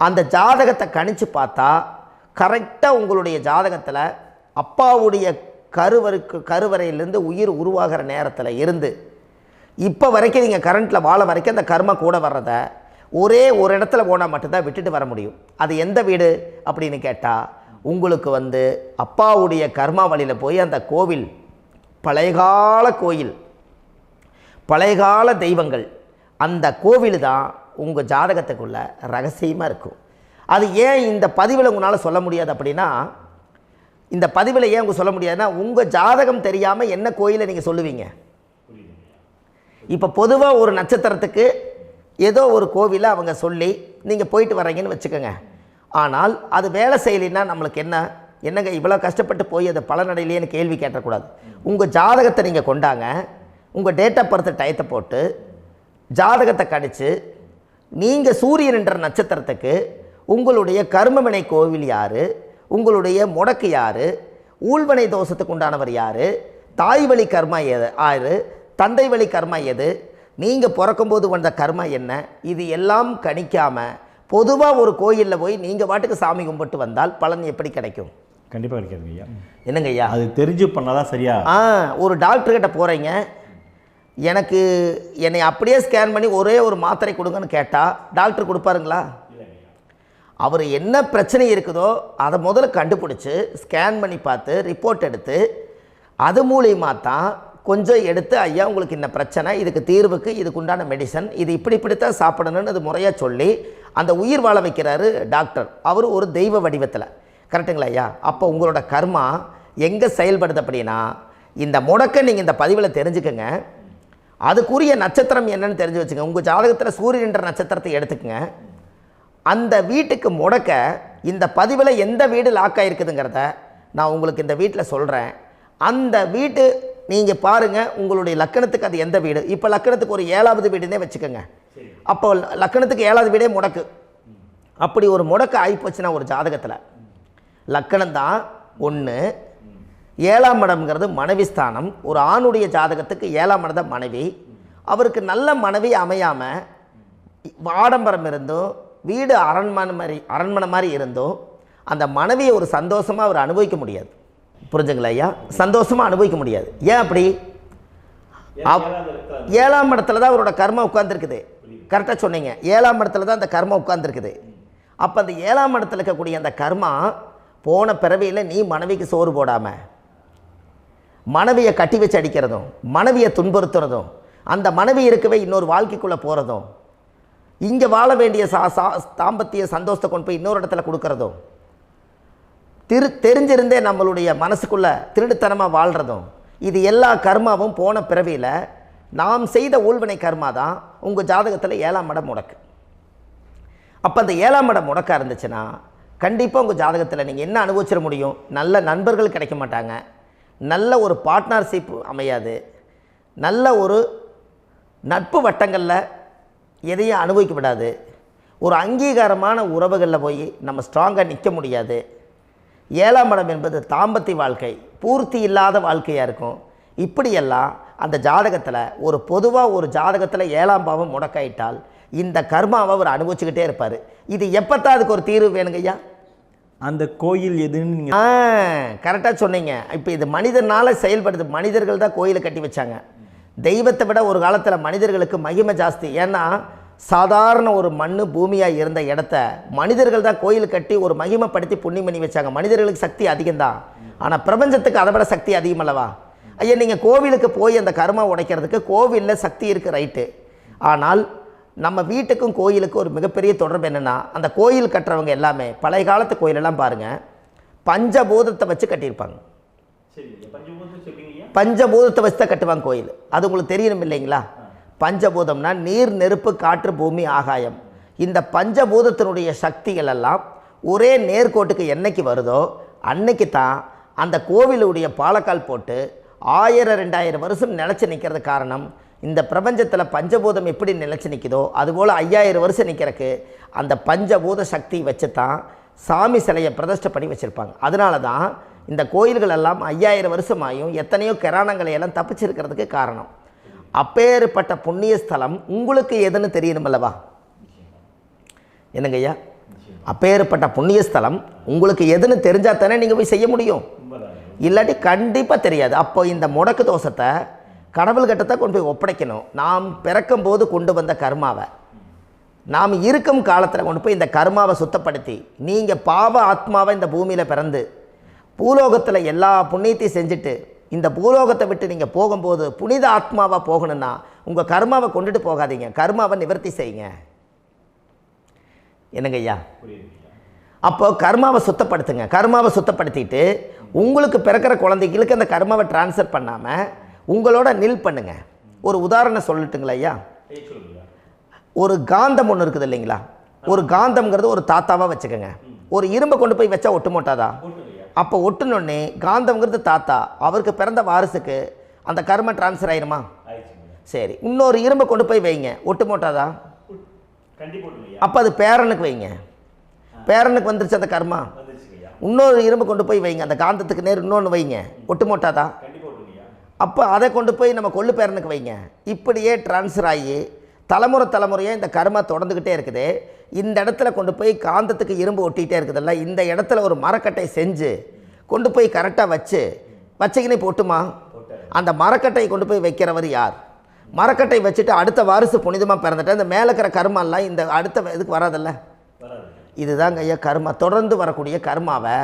அந்த ஜாதகத்தை கணிச்சு பார்த்தா கரெக்டாக உங்களுடைய ஜாதகத்தில் அப்பாவுடைய கருவறையிலேருந்து உயிர் உருவாகிற நேரத்தில் இருந்து இப்போ வரைக்கும் நீங்கள் கரண்ட்டில் வாழ வரைக்கும் அந்த கர்ம கூட வர்றதை ஒரே ஒரு இடத்துல போனால் மட்டும்தான் விட்டுட்டு வர முடியும். அது எந்த வீடு அப்படின்னு கேட்டால் உங்களுக்கு வந்து அப்பாவுடைய கர்மா வழியில் போய் அந்த கோவில் பழையகால கோயில், பழையகால தெய்வங்கள், அந்த கோவில் தான் உங்கள் ஜாதகத்துக்குள்ள ரகசியமாக இருக்கும். அது ஏன் இந்த பதிவில் உங்களால் சொல்ல முடியாது அப்படின்னா, இந்த பதிவில் ஏன் உங்க சொல்ல முடியாதுன்னா உங்கள் ஜாதகம் தெரியாமல் என்ன கோயிலை நீங்கள் சொல்லுவீங்க? இப்போ பொதுவாக ஒரு நட்சத்திரத்துக்கு ஏதோ ஒரு கோவிலை அவங்க சொல்லி நீங்கள் போயிட்டு வர்றீங்கன்னு வச்சுக்கோங்க. ஆனால் அது வேலை செய்யலைன்னா நம்மளுக்கு என்னங்க இவ்வளோ கஷ்டப்பட்டு போய் அதை பலனடையிலேன்னு கேள்வி கேட்டக்கூடாது. உங்கள் ஜாதகத்தை நீங்கள் கொண்டாங்க, உங்கள் டேட் ஆஃப் பர்த் டயத்தை போட்டு ஜாதகத்தை கணிச்சு நீங்கள் சூரியன் என்ற நட்சத்திரத்துக்கு உங்களுடைய கர்மவினை கோவில் யார், உங்களுடைய முடக்கு யார், ஊழ்வனை தோஷத்துக்கு உண்டானவர் யார், தாய் வழி கர்மா யார், தந்தை வழி கர்மா எது, நீங்கள் பிறக்கும்போது வந்த கர்மா என்ன, இது எல்லாம் கணிக்காமல் பொதுவாக ஒரு கோயிலில் போய் நீங்கள் பாட்டுக்கு சாமி கும்பிட்டு வந்தால் பலன் எப்படி கிடைக்கும்? கண்டிப்பாக கிடைக்காதுங்க ஐயா. என்னங்க ஐயா? அது தெரிஞ்சு பண்ணாதான் சரியா? ஒரு டாக்டர்கிட்ட போகிறீங்க, என்னை அப்படியே ஸ்கேன் பண்ணி ஒரே ஒரு மாத்திரை கொடுங்கன்னு கேட்டால் டாக்டர் கொடுப்பாருங்களா? அவர் என்ன பிரச்சனை இருக்குதோ அதை முதல்ல கண்டுபிடிச்சி ஸ்கேன் பண்ணி பார்த்து ரிப்போர்ட் எடுத்து அது மூலியமாக தான் கொஞ்சம் எடுத்து ஐயா உங்களுக்கு இந்த பிரச்சனை, இதுக்கு தீர்வுக்கு இதுக்குண்டான மெடிசன், இது இப்படித்தான் சாப்பிடணும்னு அது முறையாக சொல்லி அந்த உயிர் வாழ வைக்கிறாரு டாக்டர். அவர் ஒரு தெய்வ வடிவத்தில். கரெக்டுங்களா ஐயா? அப்போ உங்களோட கர்மா எங்கே செயல்படுது அப்படின்னா, இந்த முடக்க நீங்கள் இந்த பதிவில் தெரிஞ்சுக்கங்க. அதுக்குரிய நட்சத்திரம் என்னன்னு தெரிஞ்சு வச்சுங்க. உங்கள் ஜாதகத்தில் சூரியன் என்ற நட்சத்திரத்தை எடுத்துக்கங்க. அந்த வீட்டுக்கு முடக்க இந்த பதிவில் எந்த வீடு லாக் ஆகிருக்குதுங்கிறத நான் உங்களுக்கு இந்த வீட்டில் சொல்கிறேன். அந்த வீட்டு நீங்கள் பாருங்கள், உங்களுடைய லக்கணத்துக்கு அது எந்த வீடு. இப்போ லக்கணத்துக்கு ஒரு 7வது வீடுன்னே வச்சுக்கோங்க. அப்போ லக்கணத்துக்கு 7வது வீடே முடக்கு. அப்படி ஒரு முடக்கு ஆகிப்போச்சுன்னா ஒரு ஜாதகத்தில் லக்கணம் தான் 1, 7ஆம் இடம்ங்கிறது மனைவி ஸ்தானம். ஒரு ஆணுடைய ஜாதகத்துக்கு 7ஆம் இடம் தான் மனைவி. அவருக்கு நல்ல மனைவி அமையாமல் ஆடம்பரம் இருந்தும் வீடு அரண்மனை மாதிரி இருந்தும் அந்த மனைவியை ஒரு சந்தோஷமாக அவர் அனுபவிக்க முடியாது. புரிஞ்சுங்களா ஐயா? சந்தோஷமாக அனுபவிக்க முடியாது. ஏன் அப்படி? 7ஆம் இடத்துல தான் அவரோட கர்மா உட்கார்ந்துருக்குது. கரெக்டாக சொன்னீங்க. 7ஆம் இடத்துல தான் அந்த கர்மா உட்கார்ந்துருக்குது. அப்போ அந்த 7ஆம் இடத்துல இருக்கக்கூடிய அந்த கர்மா போன பிறவியில் நீ மனைவிக்கு சோறு போடாமல் மனைவியை கட்டி வச்சு அடிக்கிறதும், மனைவியை துன்புறுத்துறதும், அந்த மனைவி இருக்கவே இன்னொரு வாழ்க்கைக்குள்ளே போகிறதும், இங்கே வாழ வேண்டிய தாம்பத்திய சந்தோஷத்தை கொண்டு போய் இன்னொரு இடத்துல கொடுக்கறதும், தெரிஞ்சிருந்தே நம்மளுடைய மனசுக்குள்ளே திருடுத்தனமாக வாழ்கிறதும், இது எல்லா கர்மாவும் போன பிறவியில் நாம் செய்த ஊழ்வினை கர்மா தான் உங்கள் ஜாதகத்தில் 7ஆம் இடம் முடக்கு. அப்போ அந்த 7ஆம் இடம் முடக்கா இருந்துச்சுன்னா கண்டிப்பாக உங்கள் ஜாதகத்தில் நீங்கள் என்ன அனுபவிச்சிட முடியும்? நல்ல நண்பர்கள் கிடைக்க மாட்டாங்க, நல்ல ஒரு பார்ட்னர்ஷிப் அமையாது, நல்ல ஒரு நட்பு வட்டங்களில் எதையும் அனுபவிக்க விடாது, ஒரு அங்கீகாரமான உறவுகளில் போய் நம்ம ஸ்ட்ராங்காக நிற்க முடியாது. 7ஆம் இடம் என்பது தாம்பத்திய வாழ்க்கை, பூர்த்தி இல்லாத வாழ்க்கையாக இருக்கும். இப்படியெல்லாம் அந்த ஜாதகத்தில் ஒரு பொதுவாக ஒரு ஜாதகத்தில் 7ஆம் பாவம் முடக்காயிட்டால் இந்த கர்மாவை அவர் அனுபவிச்சுக்கிட்டே இருப்பார். இது எப்போத்தான் அதுக்கு ஒரு தீர்வு வேணுங்கய்யா? அந்த கோயில் எதுன்னு நீங்கள் கரெக்டாக சொன்னீங்க. இப்போ இது மனிதனால் செயல்படுது. மனிதர்கள் தான் கோயிலை கட்டி வச்சாங்க. தெய்வத்தை விட ஒரு காலத்தில் மனிதர்களுக்கு மகிமை ஜாஸ்தி. ஏன்னா சாதாரண ஒரு மண் பூமியாக இருந்த இடத்த மனிதர்கள் தான் கோயில் கட்டி ஒரு மகிமைப்படுத்தி புண்ணியம் பண்ணி வச்சாங்க. மனிதர்களுக்கு சக்தி அதிகம்தான், ஆனால் பிரபஞ்சத்துக்கு அதை விட சக்தி அதிகம் அல்லவா? ஐயா, நீங்கள் கோவிலுக்கு போய் அந்த கர்மா உடைக்கிறதுக்கு கோவிலில் சக்தி இருக்குது, ரைட்டு. ஆனால் நம்ம வீட்டுக்கும் கோயிலுக்கும் ஒரு மிகப்பெரிய தொடர்பு என்னென்னா, அந்த கோயில் கட்டுறவங்க எல்லாமே பழைய காலத்து கோயிலெல்லாம் பாருங்கள், பஞ்சபூதத்தை வச்சு கட்டியிருப்பாங்க. பஞ்சபூதத்தை வச்சு தான் கட்டுவாங்க கோயில். அது உங்களுக்கு தெரியணும் இல்லைங்களா? பஞ்சபூதம்னா நீர், நெருப்பு, காற்று, பூமி, ஆகாயம். இந்த பஞ்சபூதத்தினுடைய சக்திகள் எல்லாம் ஒரே நேர்கோட்டுக்கு என்னைக்கு வருதோ அன்னைக்கு தான் அந்த கோவிலுடைய பாலக்கால் போட்டு 1000-2000 வருஷம் நிலச்சி நிற்கிறது. காரணம், இந்த பிரபஞ்சத்தில் பஞ்சபூதம் எப்படி நிலச்சி நிற்குதோ அதுபோல் 5000 வருஷம் நிற்கிறதுக்கு அந்த பஞ்சபூத சக்தி வச்சு தான் சாமி சிலையை பிரதிஷ்டை பண்ணி வச்சுருப்பாங்க. அதனால தான் இந்த கோயில்கள் எல்லாம் 5000 வருஷமாயும் எத்தனையோ கிராணங்களை எல்லாம் தப்பிச்சிருக்கிறதுக்கு காரணம். அப்பேற்பட்ட புண்ணிய ஸ்தலம் உங்களுக்கு எதுன்னு தெரியணும் அல்லவா? என்னங்க ஐயா? அப்பேற்பட்ட புண்ணிய ஸ்தலம் உங்களுக்கு எதுன்னு தெரிஞ்சால் தானே நீங்கள் போய் செய்ய முடியும், இல்லாட்டி கண்டிப்பாக தெரியாது. அப்போ இந்த முடக்கு தோஷத்தை கடவுள்கிட்ட கொண்டு போய் ஒப்படைக்கணும். நாம் பிறக்கும் போது கொண்டு வந்த கர்மாவை நாம் இருக்கும் காலத்தில் கொண்டு போய் இந்த கர்மாவை சுத்தப்படுத்தி, நீங்கள் பாவ ஆத்மாவை இந்த பூமியில் பிறந்து பூலோகத்தில் எல்லா புண்ணியத்தையும் செஞ்சுட்டு இந்த பூலோகத்தை விட்டு நீங்கள் போகும்போது புனித ஆத்மாவாக போகணுன்னா உங்கள் கர்மாவை கொண்டுட்டு போகாதீங்க, கர்மாவை நிவர்த்தி செய்யுங்க. என்னங்க ஐயா? அப்போ கர்மாவை சுத்தப்படுத்துங்க. கர்மாவை சுத்தப்படுத்திட்டு உங்களுக்கு பிறக்கிற குழந்தைகளுக்கு அந்த கர்மாவை டிரான்ஸ்ஃபர் பண்ணாமல் உங்களோட நில் பண்ணுங்க. ஒரு உதாரணம் சொல்லட்டுங்களா ஐயா? ஒரு காந்தம் ஒன்று இருக்குது இல்லைங்களா? ஒரு காந்தம்ங்கிறது ஒரு தாத்தாவாக வச்சுக்கோங்க. ஒரு இரும்பை கொண்டு போய் வச்சா ஒட்டு மோட்டாதா? அப்போ ஒட்டுனோடனே காந்தம்ங்கிறது தாத்தா, அவருக்கு பிறந்த வாரிசுக்கு அந்த கர்ம டிரான்ஸ்ஃபர் ஆயிருமா? சரி, இன்னொரு இரும்பை கொண்டு போய் வைங்க, ஒட்டு மோட்டாதா? அப்போ அது பேரனுக்கு வைங்க, பேரனுக்கு வந்துருச்சு அந்த கர்மா. இன்னொரு இரும்பை கொண்டு போய் வைங்க, அந்த காந்தத்துக்கு நேர் இன்னொன்று வைங்க, ஒட்டு மோட்டாதா? அப்போ அதை கொண்டு போய் நம்ம கொள்ளு பேரனுக்கு வைங்க. இப்படியே டிரான்ஸ்ஃபர் ஆகி தலைமுறையாக இந்த கர்மா தொடர்ந்துக்கிட்டே இருக்குது. இந்த இடத்துல கொண்டு போய் காந்தத்துக்கு இரும்பு ஒட்டிகிட்டே இருக்குதுல்ல, இந்த இடத்துல ஒரு மரக்கட்டை செஞ்சு கொண்டு போய் கரெக்டாக வச்சுக்கினே போட்டுமா? அந்த மரக்கட்டையை கொண்டு போய் வைக்கிறவர் யார்? மரக்கட்டை வச்சுட்டு அடுத்த வாரிசு புனிதமாக பிறந்துட்டு அந்த மேலே இருக்கிற கர்மாலாம் இந்த அடுத்த இதுக்கு வராதில்ல. இதுதாங்க ஐயா கர்மா. தொடர்ந்து வரக்கூடிய கர்மாவை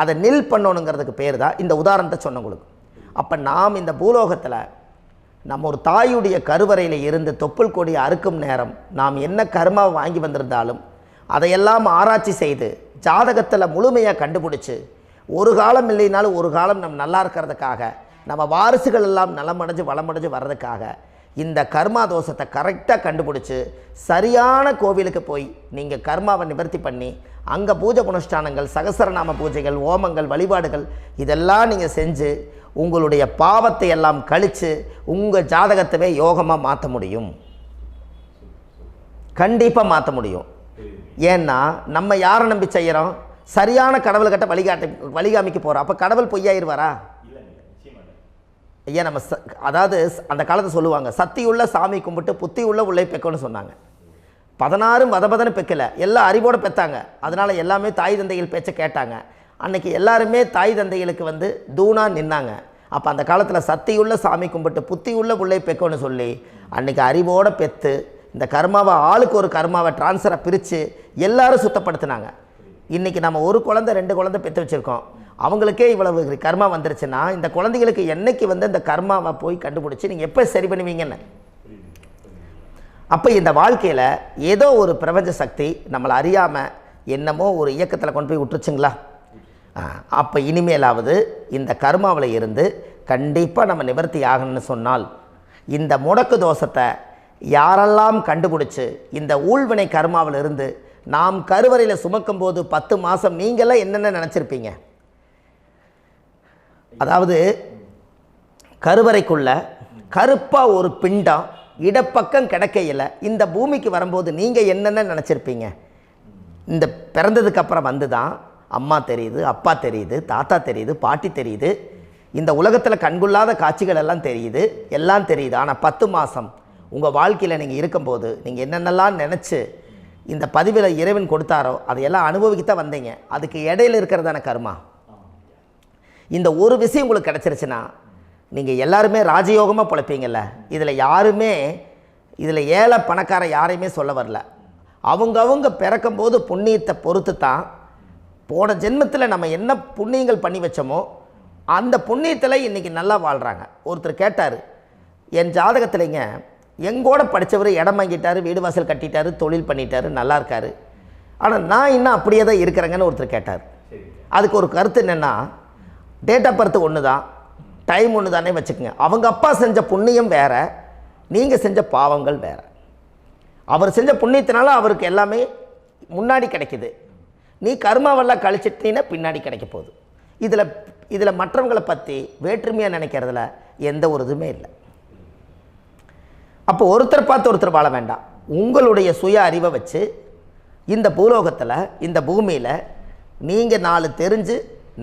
அதை நில் பண்ணணுங்கிறதுக்கு பேர் தான் இந்த உதாரணத்தை சொன்னவங்களுக்கு. அப்போ நாம் இந்த பூலோகத்தில் நம்ம ஒரு தாயுடைய கருவறையில் இருந்து தொப்புள் கொடி அறுக்கும் நேரம் நாம் என்ன கர்மாவை வாங்கி வந்திருந்தாலும் அதையெல்லாம் ஆராய்ச்சி செய்து ஜாதகத்தில் முழுமையாக கண்டுபிடிச்சி ஒரு காலம் இல்லைனாலும் ஒரு காலம் நம்ம நல்லா இருக்கிறதுக்காக, நம்ம வாரிசுகள் எல்லாம் நலமடைஞ்சு வளமடைஞ்சு வர்றதுக்காக இந்த கர்மா தோஷத்தை கரெக்டாக கண்டுபிடிச்சி சரியான கோவிலுக்கு போய் நீங்கள் கர்மாவை நிவர்த்தி பண்ணி அங்கே பூஜை புனஸ்தானங்கள், சகசரநாம பூஜைகள், ஓமங்கள், வழிபாடுகள் இதெல்லாம் நீங்கள் செஞ்சு உங்களுடைய பாவத்தை எல்லாம் கழித்து உங்கள் ஜாதகத்தவே யோகமாக மாற்ற முடியும். கண்டிப்பாக மாற்ற முடியும். ஏன்னா நம்ம யாரை நம்பி செய்கிறோம்? சரியான கடவுள்கிட்ட வழிகாமிக்க போகிறோம். அப்போ கடவுள் பொய்யாயிருவாரா? ஐயா நம்ம அதாவது அந்த காலத்தை சொல்லுவாங்க, சத்தியுள்ள சாமி கும்பிட்டு புத்தி உள்ள உள்ளே பெக்கணும்னு சொன்னாங்க. 16 வதபதன்னு பெக்கலை, எல்லாம் அறிவோடு பெற்றாங்க. அதனால் எல்லாமே தாய் தந்தைகள் பேச்சை கேட்டாங்க. அன்றைக்கி எல்லாருமே தாய் தந்தைகளுக்கு தூணாக நின்னாங்க. அப்போ அந்த காலத்தில் சத்தியுள்ள சாமி கும்பிட்டு புத்தி உள்ள உள்ளே பெக்கணும்னு சொல்லி அன்றைக்கி அறிவோடு பெற்று இந்த கர்மாவை ஆளுக்கு ஒரு கர்மாவை டிரான்ஸ்ஃபரை பிரித்து எல்லாரும் சுத்தப்படுத்தினாங்க. இன்றைக்கி நம்ம ஒரு குழந்தை 2 குழந்தை பெற்று வச்சுருக்கோம். அவங்களுக்கே இவ்வளவு கர்மா வந்துருச்சுன்னா இந்த குழந்தைகளுக்கு என்னைக்கு இந்த கர்மாவை போய் கண்டுபிடிச்சி நீங்கள் எப்போ சரி பண்ணுவீங்கன்னு. அப்போ இந்த வாழ்க்கையில் ஏதோ ஒரு பிரபஞ்ச சக்தி நம்மளை அறியாமல் என்னமோ ஒரு இயக்கத்தில் கொண்டு போய் விட்டுருச்சுங்களா? அப்போ இனிமேலாவது இந்த கர்மாவில் இருந்து கண்டிப்பாக நம்ம நிவர்த்தி ஆகணும்னு சொன்னால் இந்த முடக்கு தோஷத்தை யாரெல்லாம் கண்டுபிடிச்சி இந்த ஊழ்வினை கர்மாவில் இருந்து நாம் கருவறையில் சுமக்கும் போது 10 மாதம் நீங்களாம் என்னென்ன நினச்சிருப்பீங்க? அதாவது கருவறைக்குள்ள கருப்பாக ஒரு பிண்டம் இடப்பக்கம் கிடக்கையில் இந்த பூமிக்கு வரும்போது நீங்கள் என்னென்ன நினச்சிருப்பீங்க? இந்த பிறந்ததுக்கு அப்புறம் வந்து தான் அம்மா தெரியுது, அப்பா தெரியுது, தாத்தா தெரியுது, பாட்டி தெரியுது, இந்த உலகத்தில் கண்கொள்ளாத காட்சிகள் எல்லாம் தெரியுது, எல்லாம் தெரியுது. ஆனால் 10 மாதம் உங்கள் வாழ்க்கையில் நீங்கள் இருக்கும்போது நீங்கள் என்னென்னலாம் நினச்சி இந்த பதிவில் இறைவன் கொடுத்தாரோ அதையெல்லாம் அனுபவிக்கத்தான் வந்தீங்க. அதுக்கு இடையில இருக்கிறதான கர்மா. இந்த ஒரு விஷயம் உங்களுக்கு கிடச்சிருச்சுன்னா நீங்கள் எல்லாருமே ராஜயோகமாக பிழைப்பீங்கள்ல. இதில் ஏழை பணக்கார யாரையுமே சொல்ல வரல. அவங்க பிறக்கும்போது புண்ணியத்தை பொறுத்து தான் போன ஜென்மத்தில் நம்ம என்ன புண்ணியங்கள் பண்ணி வச்சோமோ அந்த புண்ணியத்தில் இன்றைக்கி நல்லா வாழ்கிறாங்க. ஒருத்தர் கேட்டார், என் ஜாதகத்தில்ங்க எங்கூட படித்தவர் இடம் வாங்கிட்டார், வீடு வாசல் கட்டிட்டார், தொழில் பண்ணிட்டார், நல்லா இருக்கார், ஆனால் நான் இன்னும் அப்படியே தான் இருக்கிறேங்கன்னு ஒருத்தர் கேட்டார். அதுக்கு ஒரு கருத்து என்னென்னா, டேட் ஆஃப் பர்த் ஒன்று தான், டைம் ஒன்று தானே வச்சுக்கோங்க. அவங்க அப்பா செஞ்ச புண்ணியம் வேறு, நீங்கள் செஞ்ச பாவங்கள் வேறு. அவர் செஞ்ச புண்ணியத்தினால அவருக்கு எல்லாமே முன்னாடி கிடைக்குது. நீ கர்மாவெல்லாம் கழிச்சிட்டீங்கன்னா பின்னாடி கிடைக்க போகுது. இதில் மற்றவங்களை பற்றி வேற்றுமையாக நினைக்கிறதுல எந்த ஒரு இதுவுமே இல்லை. அப்போ ஒருத்தர் பார்த்து ஒருத்தர் வாழ வேண்டாம். உங்களுடைய சுய அறிவை வச்சு இந்த பூலோகத்தில் இந்த பூமியில் நீங்கள் 4 தெரிஞ்சு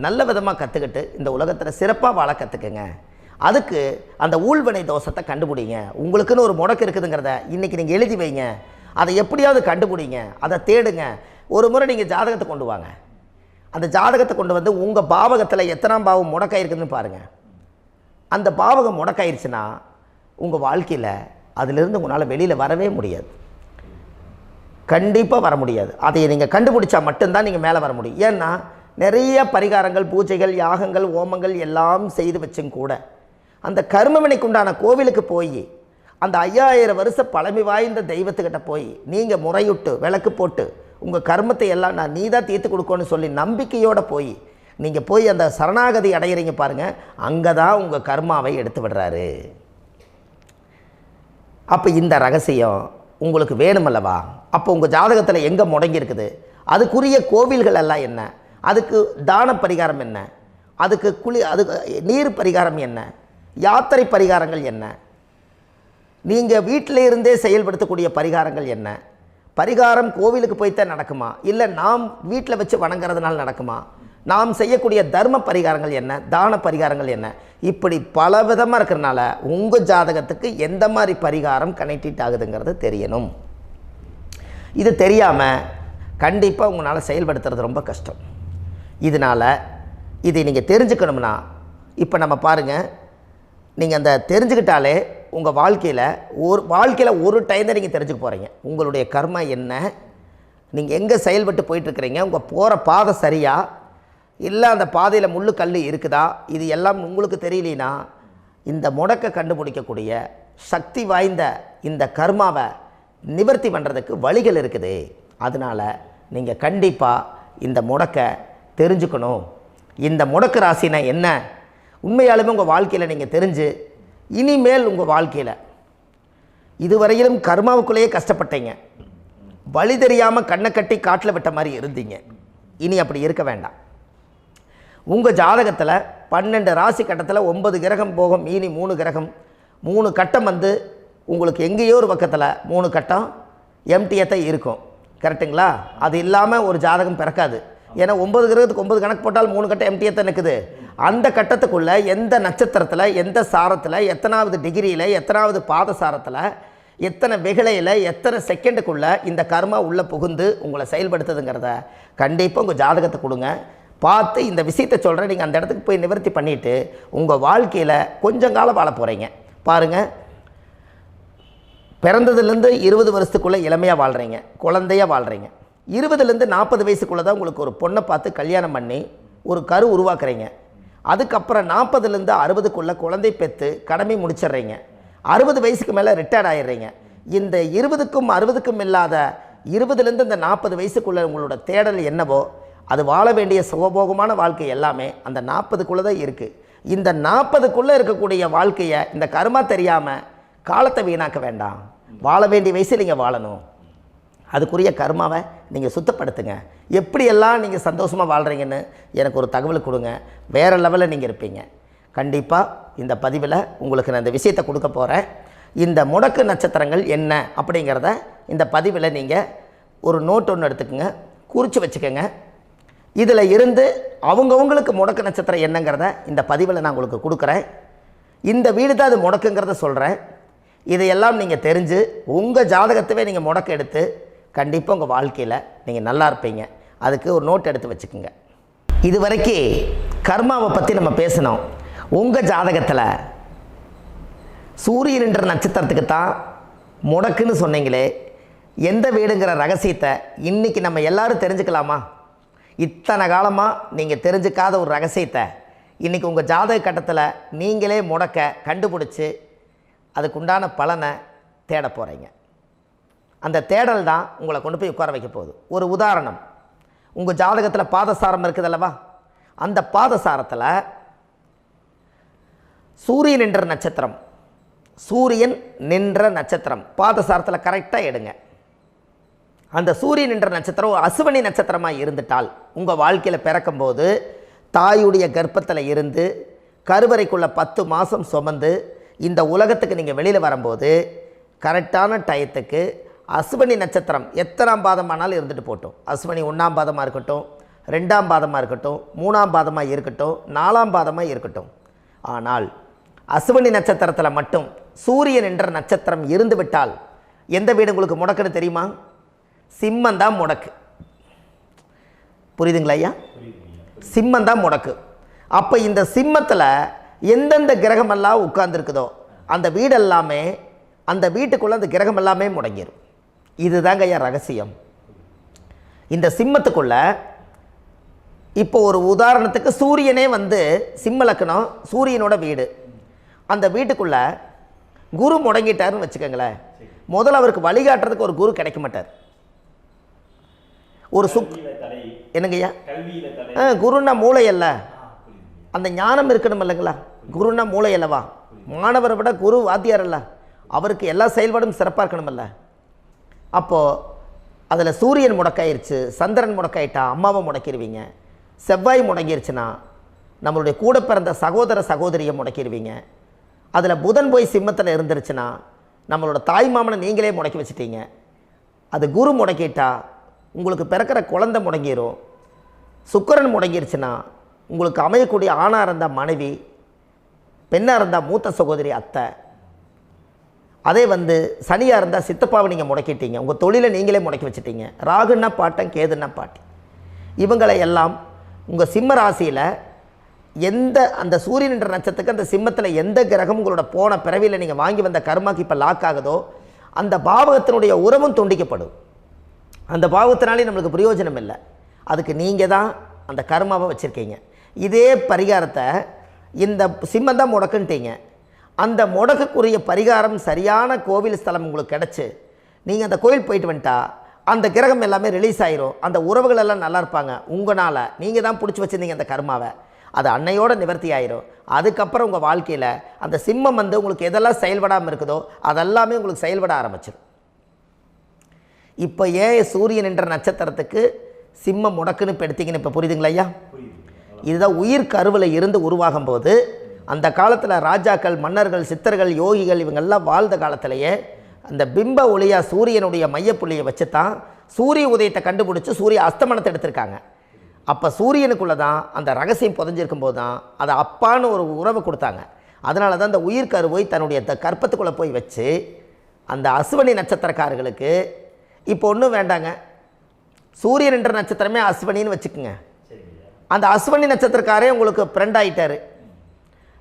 நல்ல விதமாக கற்றுக்கிட்டு இந்த உலகத்தில் சிறப்பாக வாழ கற்றுக்குங்க. அதுக்கு அந்த ஊழ்வினை தோஷத்தை கண்டுபிடிங்க. உங்களுக்குன்னு ஒரு முடக்கு இருக்குதுங்கிறத இன்றைக்கி நீங்கள் எழுதி வைங்க. அதை எப்படியாவது கண்டுபிடிங்க, அதை தேடுங்க. ஒரு முறை நீங்கள் ஜாதகத்தை கொண்டு வாங்க. அந்த ஜாதகத்தை கொண்டு வந்து உங்கள் பாவகத்தில் எத்தனாம் பாவம் முடக்காயிருக்குதுன்னு பாருங்கள். அந்த பாவகம் முடக்காயிருச்சுன்னா உங்கள் வாழ்க்கையில் அதிலிருந்து உங்களால் வெளியில் வரவே முடியாது, கண்டிப்பாக வர முடியாது. அதை நீங்கள் கண்டுபிடிச்சா மட்டும்தான் நீங்கள் மேலே வர முடியும். ஏன்னா நிறைய பரிகாரங்கள், பூஜைகள், யாகங்கள், ஓமங்கள் எல்லாம் செய்து வச்சும் கூட அந்த கர்மவினைக்கு உண்டான கோவிலுக்கு போய் அந்த 5000 வருஷ பழமை வாய்ந்த தெய்வத்துக்கிட்ட போய் நீங்கள் முறையிட்டு விளக்கு போட்டு உங்கள் கர்மத்தை எல்லாம் நான் நீ தான் தீர்த்து கொடுக்கணும்னு சொல்லி நம்பிக்கையோடு நீங்கள் போய் அந்த சரணாகதி அடையிறீங்க பாருங்கள், அங்கே தான் உங்கள் கர்மாவை எடுத்து விடுறாரு. அப்போ இந்த ரகசியம் உங்களுக்கு வேணுமல்லவா? அப்போ உங்கள் ஜாதகத்தில் எங்கே முடங்கி அதுக்குரிய கோவில்கள் எல்லாம் என்ன, அதுக்கு தான பரிகாரம் என்ன, அதுக்கு நீர் பரிகாரம் என்ன, யாத்திரை பரிகாரங்கள் என்ன, நீங்கள் வீட்டில் இருந்தே செயல்படுத்தக்கூடிய பரிகாரங்கள் என்ன, பரிகாரம் கோவிலுக்கு போய்த்தான் நடக்குமா, இல்லை நாம் வீட்டில் வச்சு வணங்குறதுனால நடக்குமா, நாம் செய்யக்கூடிய தர்ம பரிகாரங்கள் என்ன, தான பரிகாரங்கள் என்ன, இப்படி பல விதமாக இருக்கிறனால உங்கள் ஜாதகத்துக்கு எந்த மாதிரி பரிகாரம் கனெக்ட் ஆகுதுங்கிறது தெரியணும். இது தெரியாமல் கண்டிப்பாக உங்களால் செயல்படுத்துறது ரொம்ப கஷ்டம். இதனால் இதை நீங்கள் தெரிஞ்சுக்கணும்னா இப்போ நம்ம பாருங்கள், நீங்கள் அந்த தெரிஞ்சுக்கிட்டாலே உங்கள் வாழ்க்கையில் ஒரு டைம் தான் நீங்கள் தெரிஞ்சுக்க போகிறீங்க. உங்களுடைய கர்மா என்ன, நீங்கள் எங்கே செயல்பட்டு போயிட்டுருக்கிறீங்க, உங்கள் போகிற பாதை சரியா இல்லை அந்த பாதையில் முள்ளு கல் இருக்குதா, இது எல்லாம் உங்களுக்கு தெரியலனா இந்த முடக்கை கண்டுபிடிக்கக்கூடிய சக்தி வாய்ந்த இந்த கர்மாவை நிவர்த்தி பண்ணுறதுக்கு வழிகள் இருக்குது. அதனால் நீங்கள் கண்டிப்பாக இந்த முடக்கை தெரிஞ்சுக்கணும். இந்த முடக்கு ராசினா என்ன உண்மையாலுமே உங்கள் வாழ்க்கையில் நீங்கள் தெரிஞ்சு இனிமேல் உங்கள் வாழ்க்கையில் இதுவரையிலும் கர்மாவுக்குள்ளேயே கஷ்டப்பட்டீங்க, வழி தெரியாமல் கண்ணை கட்டி காட்டில் விட்ட மாதிரி இருந்தீங்க. இனி அப்படி இருக்க வேண்டாம். உங்கள் ஜாதகத்தில் 12 ராசி கட்டத்தில் 9 கிரகம் போகும், மீனி 3 கிரகம், 3 கட்டம் உங்களுக்கு எங்கேயோ ஒரு பக்கத்தில் 3 கட்டம் எம்டியாக தான் இருக்கும். கரெக்டுங்களா? அது இல்லாமல் ஒரு ஜாதகம் பிறக்காது. ஏன்னா 9 கிரகத்துக்கு 9 கணக்கு போட்டால் 3 கட்டம் எம்டியாக தான் நிற்குது. அந்த கட்டத்துக்குள்ளே எந்த நட்சத்திரத்தில், எந்த சாரத்தில், எத்தனாவது டிகிரியில், எத்தனாவது பாதசாரத்தில், எத்தனை வெகுளையில், எத்தனை செகண்டுக்குள்ளே இந்த கர்மா உள்ளே புகுந்து உங்களை செயல்படுத்துதுங்கிறத கண்டிப்பாக உங்கள் ஜாதகத்தை கொடுங்க. பார்த்து இந்த விஷயத்தை சொல்கிறேன், நீங்கள் அந்த இடத்துக்கு போய் நிவர்த்தி பண்ணிவிட்டு உங்கள் வாழ்க்கையில் கொஞ்சம் காலம் வாழ போகிறீங்க. பாருங்கள், பிறந்ததுலேருந்து 20 வருஷத்துக்குள்ளே இளமையாக வாழ்கிறீங்க, குழந்தையாக வாழ்கிறீங்க. 20லேருந்து 40 வயசுக்குள்ளே தான் உங்களுக்கு ஒரு பொண்ணை பார்த்து கல்யாணம் பண்ணி ஒரு கரு உருவாக்குறீங்க. அதுக்கப்புறம் 40லேருந்து 60க்குள்ளே குழந்தை பெற்று கடமை முடிச்சிடுறீங்க. 60 வயசுக்கு மேலே ரிட்டையர்ட் ஆகிடுறீங்க. இந்த 20க்கும் 60க்கும் இல்லாத 20லேருந்து இந்த 40 வயசுக்குள்ளே உங்களோட தேடல் என்னவோ அது வாழ வேண்டிய சுகபோகமான வாழ்க்கை எல்லாமே அந்த 40க்குள்ளே தான் இருக்குது. இந்த 40க்குள்ளே இருக்கக்கூடிய வாழ்க்கையை இந்த கர்மா தெரியாமல் காலத்தை வீணாக்க வேண்டாம். வாழ வேண்டிய வயசில் நீங்கள் வாழணும். அதுக்குரிய கர்மாவை நீங்கள் சுத்தப்படுத்துங்க. எப்படியெல்லாம் நீங்கள் சந்தோஷமாக வாழ்கிறீங்கன்னு எனக்கு ஒரு தகவல் கொடுங்க. வேறு லெவலில் நீங்கள் இருப்பீங்க. கண்டிப்பாக இந்த பதிவில் உங்களுக்கு நான் இந்த விஷயத்தை கொடுக்க போகிறேன். இந்த முடக்கு நட்சத்திரங்கள் என்ன அப்படிங்கிறத இந்த பதிவில் நீங்கள் ஒரு நோட் ஒன்று எடுத்துக்கோங்க, குறித்து வச்சுக்கோங்க. இதில் இருந்து அவங்கவுங்களுக்கு முடக்கு நட்சத்திரம் என்னங்கிறத இந்த பதிவில் நான் உங்களுக்கு கொடுக்குறேன். இந்த வீடு தான் அது முடக்குங்கிறத சொல்கிறேன். இதையெல்லாம் நீங்கள் தெரிஞ்சு உங்கள் ஜாதகத்தவே நீங்கள் முடக்கு எடுத்து கண்டிப்பாக உங்கள் வாழ்க்கையில் நீங்கள் நல்லா இருப்பீங்க. அதுக்கு ஒரு நோட் எடுத்து வச்சுக்கோங்க. இது வரைக்கும் கர்மாவை பற்றி நம்ம பேசினோம். உங்கள் ஜாதகத்தில் சூரியன் என்ற நட்சத்திரத்துக்கு தான் முடக்குன்னு சொன்னீங்களே, எந்த வீடுங்கிற ரகசியத்தை இன்றைக்கி நம்ம எல்லோரும் தெரிஞ்சுக்கலாமா? இத்தனை காலமாக நீங்கள் தெரிஞ்சுக்காத ஒரு ரகசியத்தை இன்றைக்கி உங்கள் ஜாதக கட்டத்தில் நீங்களே முடக்க கண்டுபிடிச்சி அதுக்குண்டான பலனை தேட போகிறீங்க. அந்த தேடல் தான் உங்களை கொண்டு போய் உட்கார வைக்க போகுது. ஒரு உதாரணம், உங்கள் ஜாதகத்தில் பாதசாரம் இருக்குது அல்லவா? அந்த பாதசாரத்தில் சூரியன் என்ற நட்சத்திரம், சூரியன் நின்ற நட்சத்திரம் பாதசாரத்தில் கரெக்டாக எடுங்க. அந்த சூரியன் என்ற நட்சத்திரம் ஒரு அசுவனி நட்சத்திரமாக இருந்துட்டால் உங்கள் வாழ்க்கையில் பிறக்கும்போது தாயுடைய கர்ப்பத்தில் இருந்து கருவறைக்குள்ளே 10 மாதம் சுமந்து இந்த உலகத்துக்கு நீங்கள் வெளியில் வரும்போது கரெக்டான டயத்துக்கு அசுவனி நட்சத்திரம் எத்தனாம் பாதமானாலும் இருந்துட்டு போட்டோம். அசுவனி 1ஆம் பாதமாக இருக்கட்டும், 2ஆம் பாதமாக இருக்கட்டும், 3ஆம் பாதமாக இருக்கட்டும், 4ஆம் பாதமாக இருக்கட்டும். ஆனால் அசுவனி நட்சத்திரத்தில் மட்டும் சூரியன் என்ற நட்சத்திரம் இருந்து விட்டால் எந்த வீடு உங்களுக்கு முடக்குன்னு தெரியுமா? சிம்மந்தான் முடக்கு. புரியுதுங்களா ஐயா? சிம்மந்தான் முடக்கு. அப்போ இந்த சிம்மத்தில் எந்தெந்த கிரகமெல்லாம் உட்கார்ந்துருக்குதோ அந்த வீடு எல்லாமே, அந்த வீட்டுக்குள்ளே அந்த கிரகம் எல்லாமே முடங்கிடும். இதுதாங்க ஐயா ரகசியம். இந்த சிம்மத்துக்குள்ளே இப்போ ஒரு உதாரணத்துக்கு சூரியனே வந்து சிம்ம லக்னம், சூரியனோட வீடு. அந்த வீட்டுக்குள்ளே குரு முடங்கிட்டாருன்னு வச்சுக்கோங்களேன். முதல்ல அவருக்கு வழிகாட்டுறதுக்கு ஒரு குரு கிடைக்க மாட்டார். ஒரு என்னங்கய்யா, குருன்னா மூளை அல்ல, அந்த ஞானம் இருக்கணும் இல்லைங்களா? குருன்னா மூளை அல்லவா? மாணவரை விட குரு வாத்தியார் அல்ல, அவருக்கு எல்லா செயல்பாடும் சிறப்பாக இருக்கணுமல்ல. அப்போது அதில் சூரியன் முடக்காயிருச்சு, சந்திரன் முடக்காயிட்டா அம்மாவை முடக்கிடுவீங்க. செவ்வாய் முடங்கிருச்சுன்னா நம்மளுடைய கூட பிறந்த சகோதர சகோதரியை முடக்கிடுவீங்க. அதில் புதன் போய் சிம்மத்தில் இருந்துருச்சுன்னா நம்மளோட தாய் மாமனை நீங்களே முடக்கி வச்சுட்டீங்க. அது குரு முடக்கிட்டா உங்களுக்கு பிறக்கிற குழந்தை முடங்கிடும். சுக்கிரன் முடங்கிருச்சுன்னா உங்களுக்கு அமையக்கூடிய ஆணாக இருந்தால் மனைவி, பெண்ணாக இருந்தால் மூத்த சகோதரி அத்தை. அதே வந்து சனியாக இருந்தால் சித்தப்பாவை நீங்கள் முடக்கிட்டீங்க, உங்கள் தொழிலை நீங்களே முடக்கி வச்சுட்டீங்க. ராகுன்னா பாட்டன், கேதுன்னா பாட்டி. இவங்களை எல்லாம் உங்கள் சிம்ம ராசியில் எந்த அந்த சூரியன் என்ற நட்சத்திரத்துக்கு அந்த சிம்மத்தில் எந்த கிரகம் உங்களோட போன பிறவியில் நீங்கள் வாங்கி வந்த கர்மாக்கு இப்போ லாக் ஆகுதோ அந்த பாவகத்தினுடைய உறவும் துண்டிக்கப்படும். அந்த பாவத்தினாலே நம்மளுக்கு பிரயோஜனம் இல்லை. அதுக்கு நீங்கள் தான் அந்த கர்மாவை வச்சுருக்கீங்க. இதே பரிகாரத்தை இந்த சிம்மம் தான் முடக்குன்ட்டீங்க. அந்த முடக்குக்குரிய பரிகாரம் சரியான கோவில் ஸ்தலம் உங்களுக்கு கிடச்சி நீங்கள் அந்த கோவில் போயிட்டு வந்துட்டா அந்த கிரகம் எல்லாமே ரிலீஸ் ஆயிரும். அந்த உறவுகள் எல்லாம் நல்லா இருப்பாங்க. உங்களால் நீங்கள் தான் பிடிச்சி வச்சுருந்தீங்க அந்த கர்மாவை, அது அன்னையோட நிவர்த்தி ஆயிரும். அதுக்கப்புறம் உங்கள் வாழ்க்கையில் அந்த சிம்மம் வந்து உங்களுக்கு எதெல்லாம் செயல்படாமல் இருக்குதோ அதெல்லாமே உங்களுக்கு செயல்பட ஆரம்பிச்சிடும். இப்போ ஏன் சூரியன் என்ற நட்சத்திரத்துக்கு சிம்மம் முடக்குன்னு இப்போ எடுத்தீங்கன்னு இப்போ புரியுதுங்களா ஐயா? இதுதான் உயிர் கருவில் இருந்து உருவாகும் போது அந்த காலத்தில் ராஜாக்கள், மன்னர்கள், சித்தர்கள், யோகிகள் இவங்கெல்லாம் வாழ்ந்த காலத்திலேயே அந்த பிம்ப ஒளியாக சூரியனுடைய மையப்புள்ளியை வச்சு தான் சூரிய உதயத்தை கண்டுபிடிச்சி சூரிய அஸ்தமனத்தை எடுத்திருக்காங்க. அப்போ சூரியனுக்குள்ளே தான் அந்த ரகசியம் புதஞ்சிருக்கும் போது தான் அதை அப்பான்னு ஒரு உறவை கொடுத்தாங்க. அதனால தான் அந்த உயிர் கருவை தன்னுடைய கற்பத்துக்குள்ளே போய் வச்சு அந்த அஸ்வினி நட்சத்திரக்காரர்களுக்கு இப்போ ஒன்றும் வேண்டாங்க, சூரியன் என்ற நட்சத்திரமே அஸ்வினின்னு வச்சுக்குங்க. அந்த அஸ்வினி நட்சத்திரக்காரே உங்களுக்கு ஃப்ரெண்ட் ஆகிட்டார்,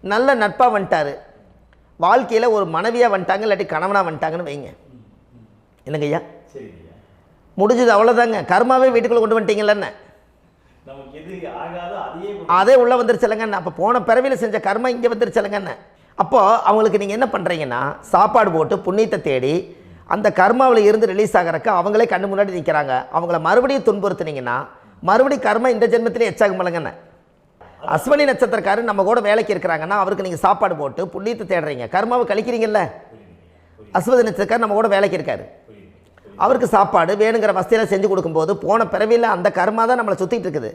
நல்ல நட்பாக வந்துட்டார், வாழ்க்கையில் ஒரு மனைவியாக வந்துட்டாங்க, இல்லாட்டி கணவனாக வந்துட்டாங்கன்னு வைங்க. என்னங்க ஐயா, முடிஞ்சது அவ்வளோதாங்க. கர்மாவே வீட்டுக்குள்ளே கொண்டு வந்துட்டீங்களேன்னு அதே உள்ளே வந்துருச்சலங்கன்னு. அப்போ போன பிறவியில் செஞ்ச கர்மா இங்கே வந்துருச்சலங்கன்னு. அப்போது அவங்களுக்கு நீங்கள் என்ன பண்ணுறீங்கன்னா சாப்பாடு போட்டு புண்ணியத்தை தேடி அந்த கர்மாவில் இருந்து ரிலீஸ் ஆகிறக்கு அவங்களே கண்ணு முன்னாடி நிற்கிறாங்க. அவங்கள மறுபடியும் துன்புறுத்துனீங்கன்னா மறுபடியும் கர்மா இந்த ஜென்மத்திலே எச்சாகும் இல்லைங்கன்னு. அஸ்வினி நட்சத்திரக்காரர் நம்ம கூட வேலைக்கு இருக்கிறாங்கன்னா அவருக்கு நீங்கள் சாப்பாடு போட்டு புண்ணியத்தை தேடுறீங்க, கர்மாவை கழிக்கிறீங்கல்ல. அஸ்வினி நட்சத்திரக்காரர் நம்ம கூட வேலைக்கு இருக்காரு, அவருக்கு சாப்பாடு வேணுங்கிற வசதியெல்லாம் செஞ்சு கொடுக்கும்போது போன பிறவியில் அந்த கர்மா தான் நம்மளை சுற்றிட்டு இருக்குது.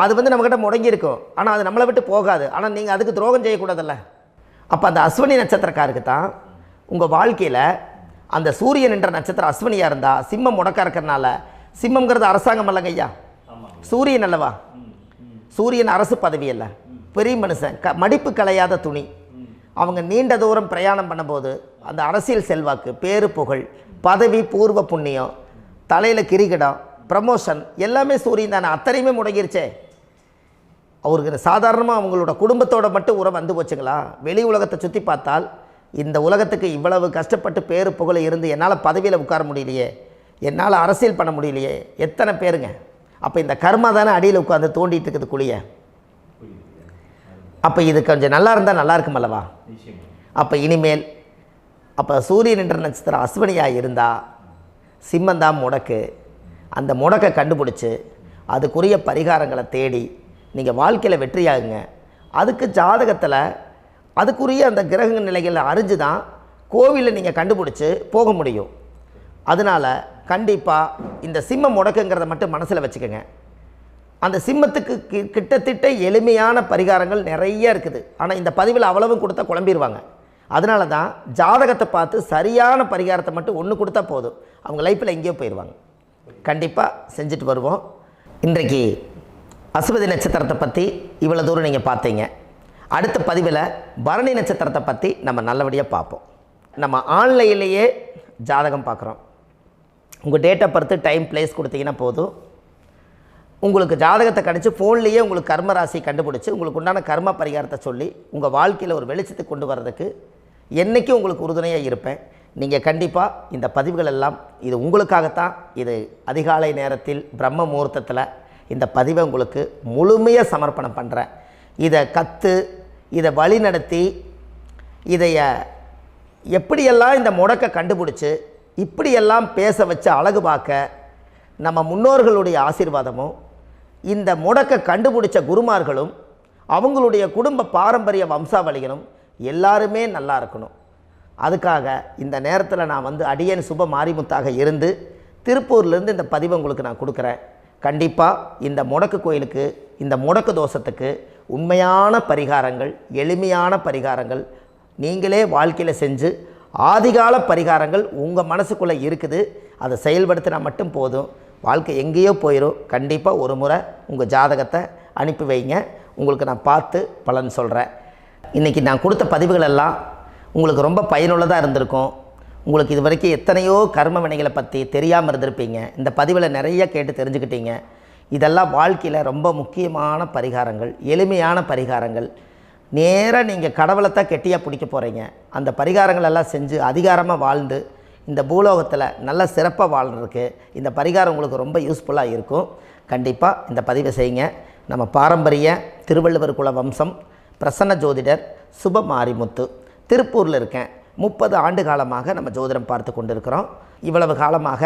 அது வந்து நம்மக்கிட்ட முடங்கி இருக்கும், ஆனால் அது நம்மளை விட்டு போகாது. ஆனால் நீங்கள் அதுக்கு துரோகம் செய்யக்கூடாதுல்ல. அப்போ அந்த அஸ்வினி நட்சத்திரக்காருக்கு தான் உங்கள் வாழ்க்கையில் அந்த சூரியன் என்ற நட்சத்திரம் அஸ்வினியாக இருந்தால் சிம்மம் முடக்க இருக்கிறனால, சிம்மங்கிறது அரசாங்கம் அல்லங்க ஐயா, சூரியன் அல்லவா, சூரியன் அரசு பதவி அல்ல, பெரிய மனுஷன், மடிப்பு கலையாத துணி. அவங்க நீண்ட தூரம் பிரயாணம் பண்ணும்போது அந்த அரசியல் செல்வாக்கு, பேரு புகழ், பதவி, பூர்வ புண்ணியம், தலையில் கிரிகிடம், ப்ரமோஷன் எல்லாமே சூரியன் தானே. அத்தனையுமே முடங்கிருச்சே. அவருக்கு சாதாரணமாக அவங்களோட குடும்பத்தோட மட்டும் உறவு வந்து போச்சுங்களா? வெளி உலகத்தை சுற்றி பார்த்தால் இந்த உலகத்துக்கு இவ்வளவு கஷ்டப்பட்டு பேரு புகழை இருந்து என்னால் பதவியில் உட்கார முடியலையே, என்னால் அரசியல் பண்ண முடியலையே, எத்தனை பேருங்க. அப்போ இந்த கர்மா தானே அடியில் உட்காந்து தோண்டிகிட்டு இருக்குது குழிய. அப்போ இது கொஞ்சம் நல்லா இருந்தால் நல்லா இருக்கும் அல்லவா? அப்போ இனிமேல் அப்போ சூரியன் என்ற நட்சத்திரம் அஸ்வினியாக இருந்தால் சிம்மந்தான் முடக்கு. அந்த முடக்கை கண்டுபிடிச்சி அதுக்குரிய பரிகாரங்களை தேடி நீங்கள் வாழ்க்கையில் வெற்றியாகுங்க. அதுக்கு ஜாதகத்தில் அதுக்குரிய அந்த கிரக நிலைகளை அறிஞ்சு தான் கோவிலில் நீங்கள் கண்டுபிடிச்சி போக முடியும். அதனால் கண்டிப்பாக இந்த சிம்ம முடக்குங்கிறத மட்டும் மனசில் வச்சுக்கோங்க. அந்த சிம்மத்துக்கு கிட்டத்தட்ட எளிமையான பரிகாரங்கள் நிறைய இருக்குது. ஆனால் இந்த பதிவில் அவ்வளவும் கொடுத்தா குழம்பிடுவாங்க. அதனால தான் ஜாதகத்தை பார்த்து சரியான பரிகாரத்தை மட்டும் ஒன்று கொடுத்தா போதும், அவங்க லைஃப்பில் எங்கேயோ போயிடுவாங்க. கண்டிப்பாக செஞ்சுட்டு வருவோம். இன்றைக்கு அஸ்வதி நட்சத்திரத்தை பற்றி இவ்வளோ தூரம் நீங்கள் பார்த்தீங்க. அடுத்த பதிவில் பரணி நட்சத்திரத்தை பற்றி நம்ம நல்லபடியாக பார்ப்போம். நம்ம ஆன்லைன்லேயே ஜாதகம் பார்க்குறோம். உங்கள் date of birth, time, place கொடுத்தீங்கன்னா போதும், உங்களுக்கு ஜாதகத்தை கணிச்சு ஃபோன்லேயே உங்களுக்கு கர்ம ராசி கண்டுபிடிச்சி உங்களுக்கு உண்டான கர்ம பரிகாரத்தை சொல்லி உங்கள் வாழ்க்கையில் ஒரு வெளிச்சத்தை கொண்டு வர்றதுக்கு என்றைக்கும் உங்களுக்கு உறுதுணையாக இருப்பேன். நீங்கள் கண்டிப்பாக இந்த பதிவுகள் எல்லாம் இது உங்களுக்காகத்தான். இது அதிகாலை நேரத்தில் பிரம்ம முகூர்த்தத்தில் இந்த பதிவை உங்களுக்கு முழுமையாக சமர்ப்பணம் பண்ணுறேன். இதை இதை வழி நடத்தி இதைய எப்படியெல்லாம் இந்த முடக்கை கண்டுபிடிச்சி இப்படியெல்லாம் பேச வச்சு அழகு பார்க்க நம்ம முன்னோர்களுடைய ஆசீர்வாதமும், இந்த முடக்கை கண்டுபிடிச்ச குருமார்களும், அவங்களுடைய குடும்ப பாரம்பரிய வம்சாவளிகளும் எல்லாருமே நல்லா இருக்கணும். அதுக்காக இந்த நேரத்தில் நான் வந்து அடியேன் சுப மாரிமுத்தாக இருந்து திருப்பூர்லேருந்து இந்த பதிவை உங்களுக்கு நான் கொடுக்குறேன். கண்டிப்பாக இந்த முடக்கு கோயிலுக்கு, இந்த முடக்கு தோஷத்துக்கு உண்மையான பரிகாரங்கள், எளிமையான பரிகாரங்கள் நீங்களே வாழ்க்கையில் செஞ்சு ஆதிகால பரிகாரங்கள் உங்கள் மனசுக்குள்ளே இருக்குது. அதை செயல்படுத்தினா மட்டும் போதும், வாழ்க்கை எங்கேயோ போயிடும். கண்டிப்பாக ஒரு முறை உங்கள் ஜாதகத்தை அனுப்பி வைங்க, உங்களுக்கு நான் பார்த்து பலன் சொல்கிறேன். இன்றைக்கி நான் கொடுத்த பதிவுகள் எல்லாம் உங்களுக்கு ரொம்ப பயனுள்ளதாக இருந்திருக்கும். உங்களுக்கு இது வரைக்கும் எத்தனையோ கர்ம வினைகளை பற்றி தெரியாமல் இருந்திருப்பீங்க. இந்த பதிவில் நிறைய கேட்டு தெரிஞ்சுக்கிட்டீங்க. இதெல்லாம் வாழ்க்கையில் ரொம்ப முக்கியமான பரிகாரங்கள், எளிமையான பரிகாரங்கள். நேராக நீங்கள் கடவுளைத்தான் கெட்டியாக பிடிக்க போகிறீங்க. அந்த பரிகாரங்கள் எல்லாம் செஞ்சு அதிகாரமாக வாழ்ந்து இந்த பூலோகத்தில் நல்ல சிறப்பாக வாழ்கிறதுக்கு இந்த பரிகாரம் உங்களுக்கு ரொம்ப யூஸ்ஃபுல்லாக இருக்கும். கண்டிப்பாக இந்த பதிவை செய்யுங்க. நம்ம பாரம்பரிய திருவள்ளுவர் குல வம்சம், பிரசன்ன ஜோதிடர் சுப மாரிமுத்து, திருப்பூரில் இருக்கேன். 30 ஆண்டு காலமாக நம்ம ஜோதிடம் பார்த்து கொண்டிருக்கிறோம். இவ்வளவு காலமாக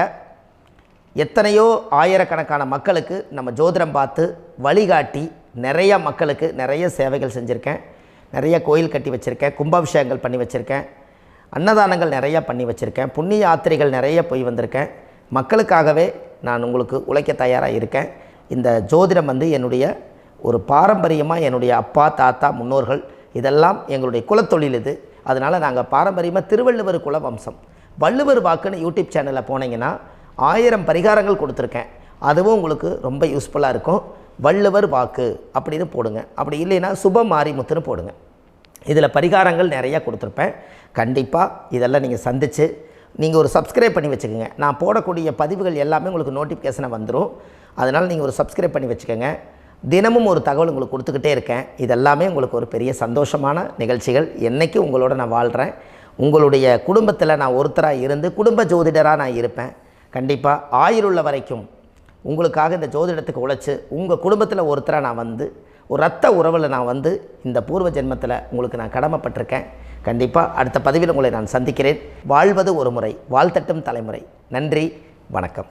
எத்தனையோ ஆயிரக்கணக்கான மக்களுக்கு நம்ம ஜோதிடம் பார்த்து வழிகாட்டி நிறைய மக்களுக்கு நிறைய சேவைகள் செஞ்சுருக்கேன். நிறைய கோயில் கட்டி வச்சுருக்கேன், கும்பாபிஷேகங்கள் பண்ணி வச்சுருக்கேன், அன்னதானங்கள் நிறைய பண்ணி வச்சுருக்கேன், புண்ணிய யாத்திரைகள் நிறைய போய் வந்திருக்கேன். மக்களுக்காகவே நான் உங்களுக்கு உழைக்க தயாராக இருக்கேன். இந்த ஜோதிடம் வந்து என்னுடைய ஒரு பாரம்பரியமாக, என்னுடைய அப்பா, தாத்தா, முன்னோர்கள் இதெல்லாம் எங்களுடைய குலத்தொழில் இது. அதனால் நாங்கள் பாரம்பரியமாக திருவள்ளுவர் குல வம்சம். வள்ளுவர் வாக்குன்னு யூடியூப் சேனலில் போனீங்கன்னா 1000 பரிகாரங்கள் கொடுத்துருக்கேன். அதுவும் உங்களுக்கு ரொம்ப யூஸ்ஃபுல்லாக இருக்கும். வள்ளுவர் வாக்கு அப்படின்னு போடுங்க, அப்படி இல்லைன்னா சுப மாரிமுத்துன்னு போடுங்க. இதில் பரிகாரங்கள் நிறையா கொடுத்துருப்பேன். கண்டிப்பாக இதெல்லாம் நீங்கள் சந்தித்து நீங்கள் ஒரு சப்ஸ்கிரைப் பண்ணி வச்சுக்கோங்க. நான் போடக்கூடிய பதிவுகள் எல்லாமே உங்களுக்கு நோட்டிஃபிகேஷனை வந்துடும். அதனால் நீங்கள் ஒரு சப்ஸ்கிரைப் பண்ணி வச்சுக்கோங்க. தினமும் ஒரு தகவல் உங்களுக்கு கொடுத்துக்கிட்டே இருக்கேன். இதெல்லாமே உங்களுக்கு ஒரு பெரிய சந்தோஷமான நிகழ்ச்சிகள். என்றைக்கும் உங்களோட நான் வாழ்கிறேன். உங்களுடைய குடும்பத்தில் நான் ஒருத்தராக இருந்து குடும்ப ஜோதிடராக நான் இருப்பேன். கண்டிப்பாக ஆயுளுள்ள வரைக்கும் உங்களுக்காக இந்த ஜோதிடத்துக்கு உழைச்சி உங்கள் குடும்பத்தில் ஒருத்தராக நான் வந்து ஒரு ரத்த உறவில் நான் வந்து இந்த பூர்வ ஜென்மத்தில் உங்களுக்கு நான் கடமைப்பட்டிருக்கேன். கண்டிப்பாக அடுத்த பதிவில் உங்களை நான் சந்திக்கிறேன். வாழ்வது ஒரு முறை, வாழ்த்தட்டும் தலைமுறை. நன்றி, வணக்கம்.